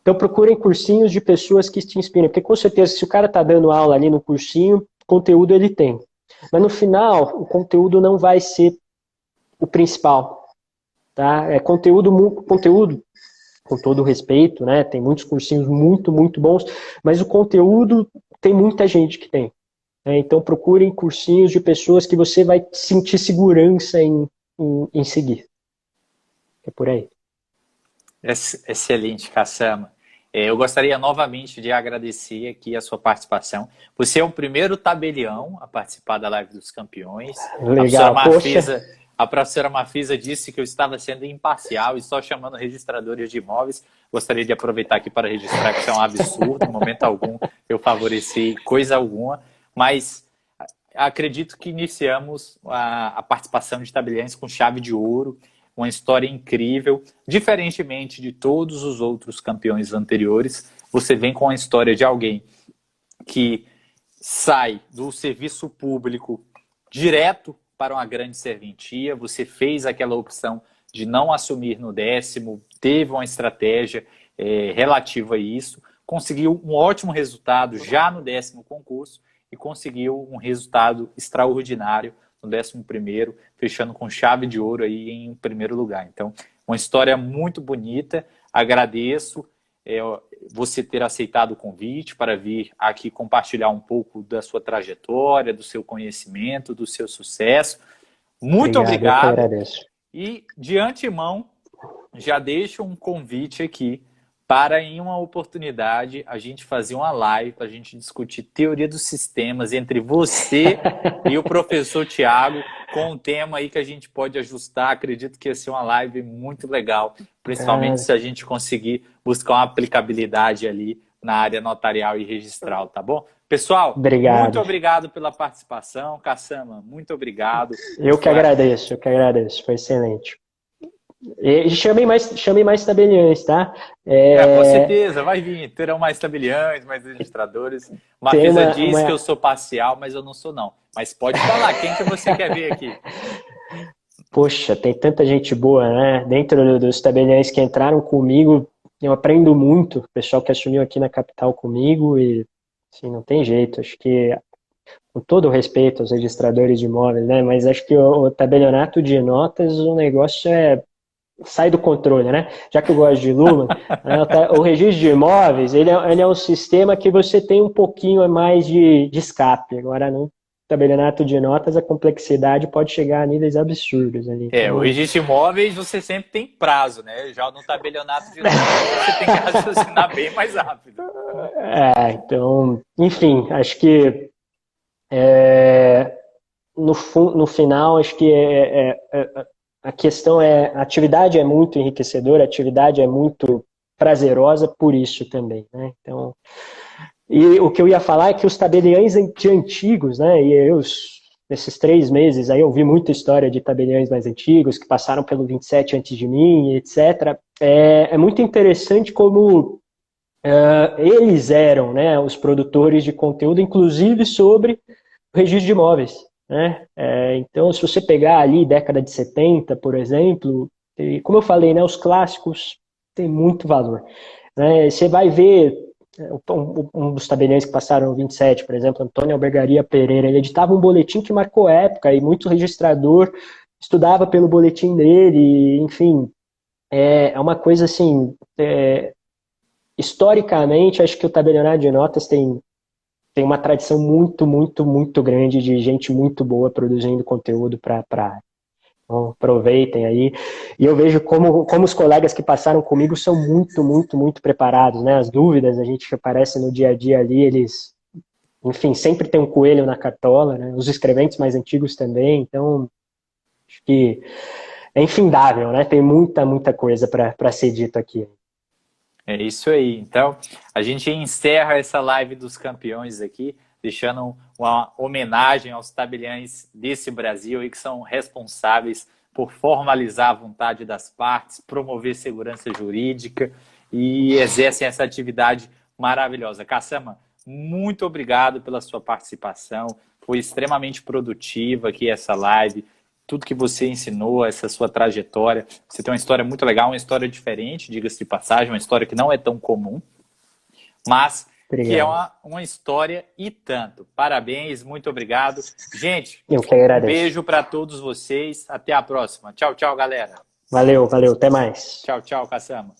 Então procurem cursinhos de pessoas que te inspirem, porque com certeza se o cara está dando aula ali no cursinho, conteúdo ele tem. Mas no final, o conteúdo não vai ser o principal, tá? Conteúdo, com todo o respeito, né? Tem muitos cursinhos muito, muito bons, mas o conteúdo tem muita gente que tem. Né? Então procurem cursinhos de pessoas que você vai sentir segurança em seguir. É por aí. Excelente, Cassama. Eu gostaria novamente de agradecer aqui a sua participação. Você é o primeiro tabelião a participar da Live dos Campeões. Legal, A professora Mafisa disse que eu estava sendo imparcial e só chamando registradores de imóveis. Gostaria de aproveitar aqui para registrar que isso é um absurdo. Em momento algum eu favoreci coisa alguma. Mas acredito que iniciamos a participação de tabeliões com chave de ouro. Uma história incrível. Diferentemente de todos os outros campeões anteriores, você vem com a história de alguém que sai do serviço público direto para uma grande serventia. Você fez aquela opção de não assumir no 10º, teve uma estratégia relativa a isso, conseguiu um ótimo resultado já no 10º concurso e conseguiu um resultado extraordinário no 11º, fechando com chave de ouro aí em primeiro lugar. Então, uma história muito bonita. Agradeço você ter aceitado o convite para vir aqui compartilhar um pouco da sua trajetória, do seu conhecimento, do seu sucesso. Muito obrigado. Eu que agradeço. E, de antemão, já deixo um convite aqui para, em uma oportunidade, a gente fazer uma live para a gente discutir teoria dos sistemas entre você e o professor Tiago, com um tema aí que a gente pode ajustar. Acredito que ia ser uma live muito legal, principalmente se a gente conseguir buscar uma aplicabilidade ali na área notarial e registral, tá bom? Pessoal, muito obrigado pela participação. Cassama, muito obrigado. Eu que agradeço, foi excelente. E chamem mais tabeliões, tá? Com certeza, vai vir. Terão mais tabeliões, mais registradores. Mafisa diz que eu sou parcial, mas eu não sou, não. Mas pode falar, quem que você quer ver aqui? Poxa, tem tanta gente boa, né? Dentro dos tabeliões que entraram comigo, eu aprendo muito. O pessoal que assumiu aqui na capital comigo e, assim, não tem jeito. Acho que, com todo o respeito aos registradores de imóveis, né? Mas acho que o tabelionato de notas, o negócio sai do controle, né? Já que eu gosto de Lumen, o registro de imóveis, ele é um sistema que você tem um pouquinho mais de escape. Agora, no tabelionato de notas, a complexidade pode chegar a níveis absurdos ali. Então, o registro de imóveis você sempre tem prazo, né? Já no tabelionato de notas você tem que raciocinar bem mais rápido. Então, enfim, acho que no final, acho que a questão a atividade é muito enriquecedora, a atividade é muito prazerosa por isso também, né? Então, e o que eu ia falar é que os tabeliães antigos, né? E nesses 3 meses aí eu vi muita história de tabeliães mais antigos que passaram pelo 27 antes de mim, etc. É muito interessante como eles eram, né? Os produtores de conteúdo, inclusive sobre o registro de imóveis. Né? Então, se você pegar ali década de 70, por exemplo, como eu falei, né, os clássicos têm muito valor. Né? Você vai ver um dos tabeliões que passaram no 27, por exemplo, Antônio Albergaria Pereira, ele editava um boletim que marcou época e muito registrador estudava pelo boletim dele, enfim, é uma coisa assim, historicamente, acho que o tabelionato de notas tem tem uma tradição muito, muito, muito grande de gente muito boa produzindo conteúdo para a área. Então, aproveitem aí. E eu vejo como os colegas que passaram comigo são muito, muito, muito preparados, né? As dúvidas, a gente que aparece no dia a dia ali, eles, enfim, sempre tem um coelho na cartola, né? Os escreventes mais antigos também, então acho que é infindável, né? Tem muita, muita coisa para ser dito aqui. É isso aí. Então, a gente encerra essa live dos campeões aqui, deixando uma homenagem aos tabeliães desse Brasil e que são responsáveis por formalizar a vontade das partes, promover segurança jurídica e exercem essa atividade maravilhosa. Cassama, muito obrigado pela sua participação. Foi extremamente produtiva aqui essa live. Tudo que você ensinou, essa sua trajetória. Você tem uma história muito legal, uma história diferente, diga-se de passagem, uma história que não é tão comum, mas obrigado. Que é uma história e tanto. Parabéns, muito obrigado. Gente, eu que agradeço. Um beijo para todos vocês. Até a próxima. Tchau, tchau, galera. Valeu, valeu. Até mais. Tchau, tchau, Cassama.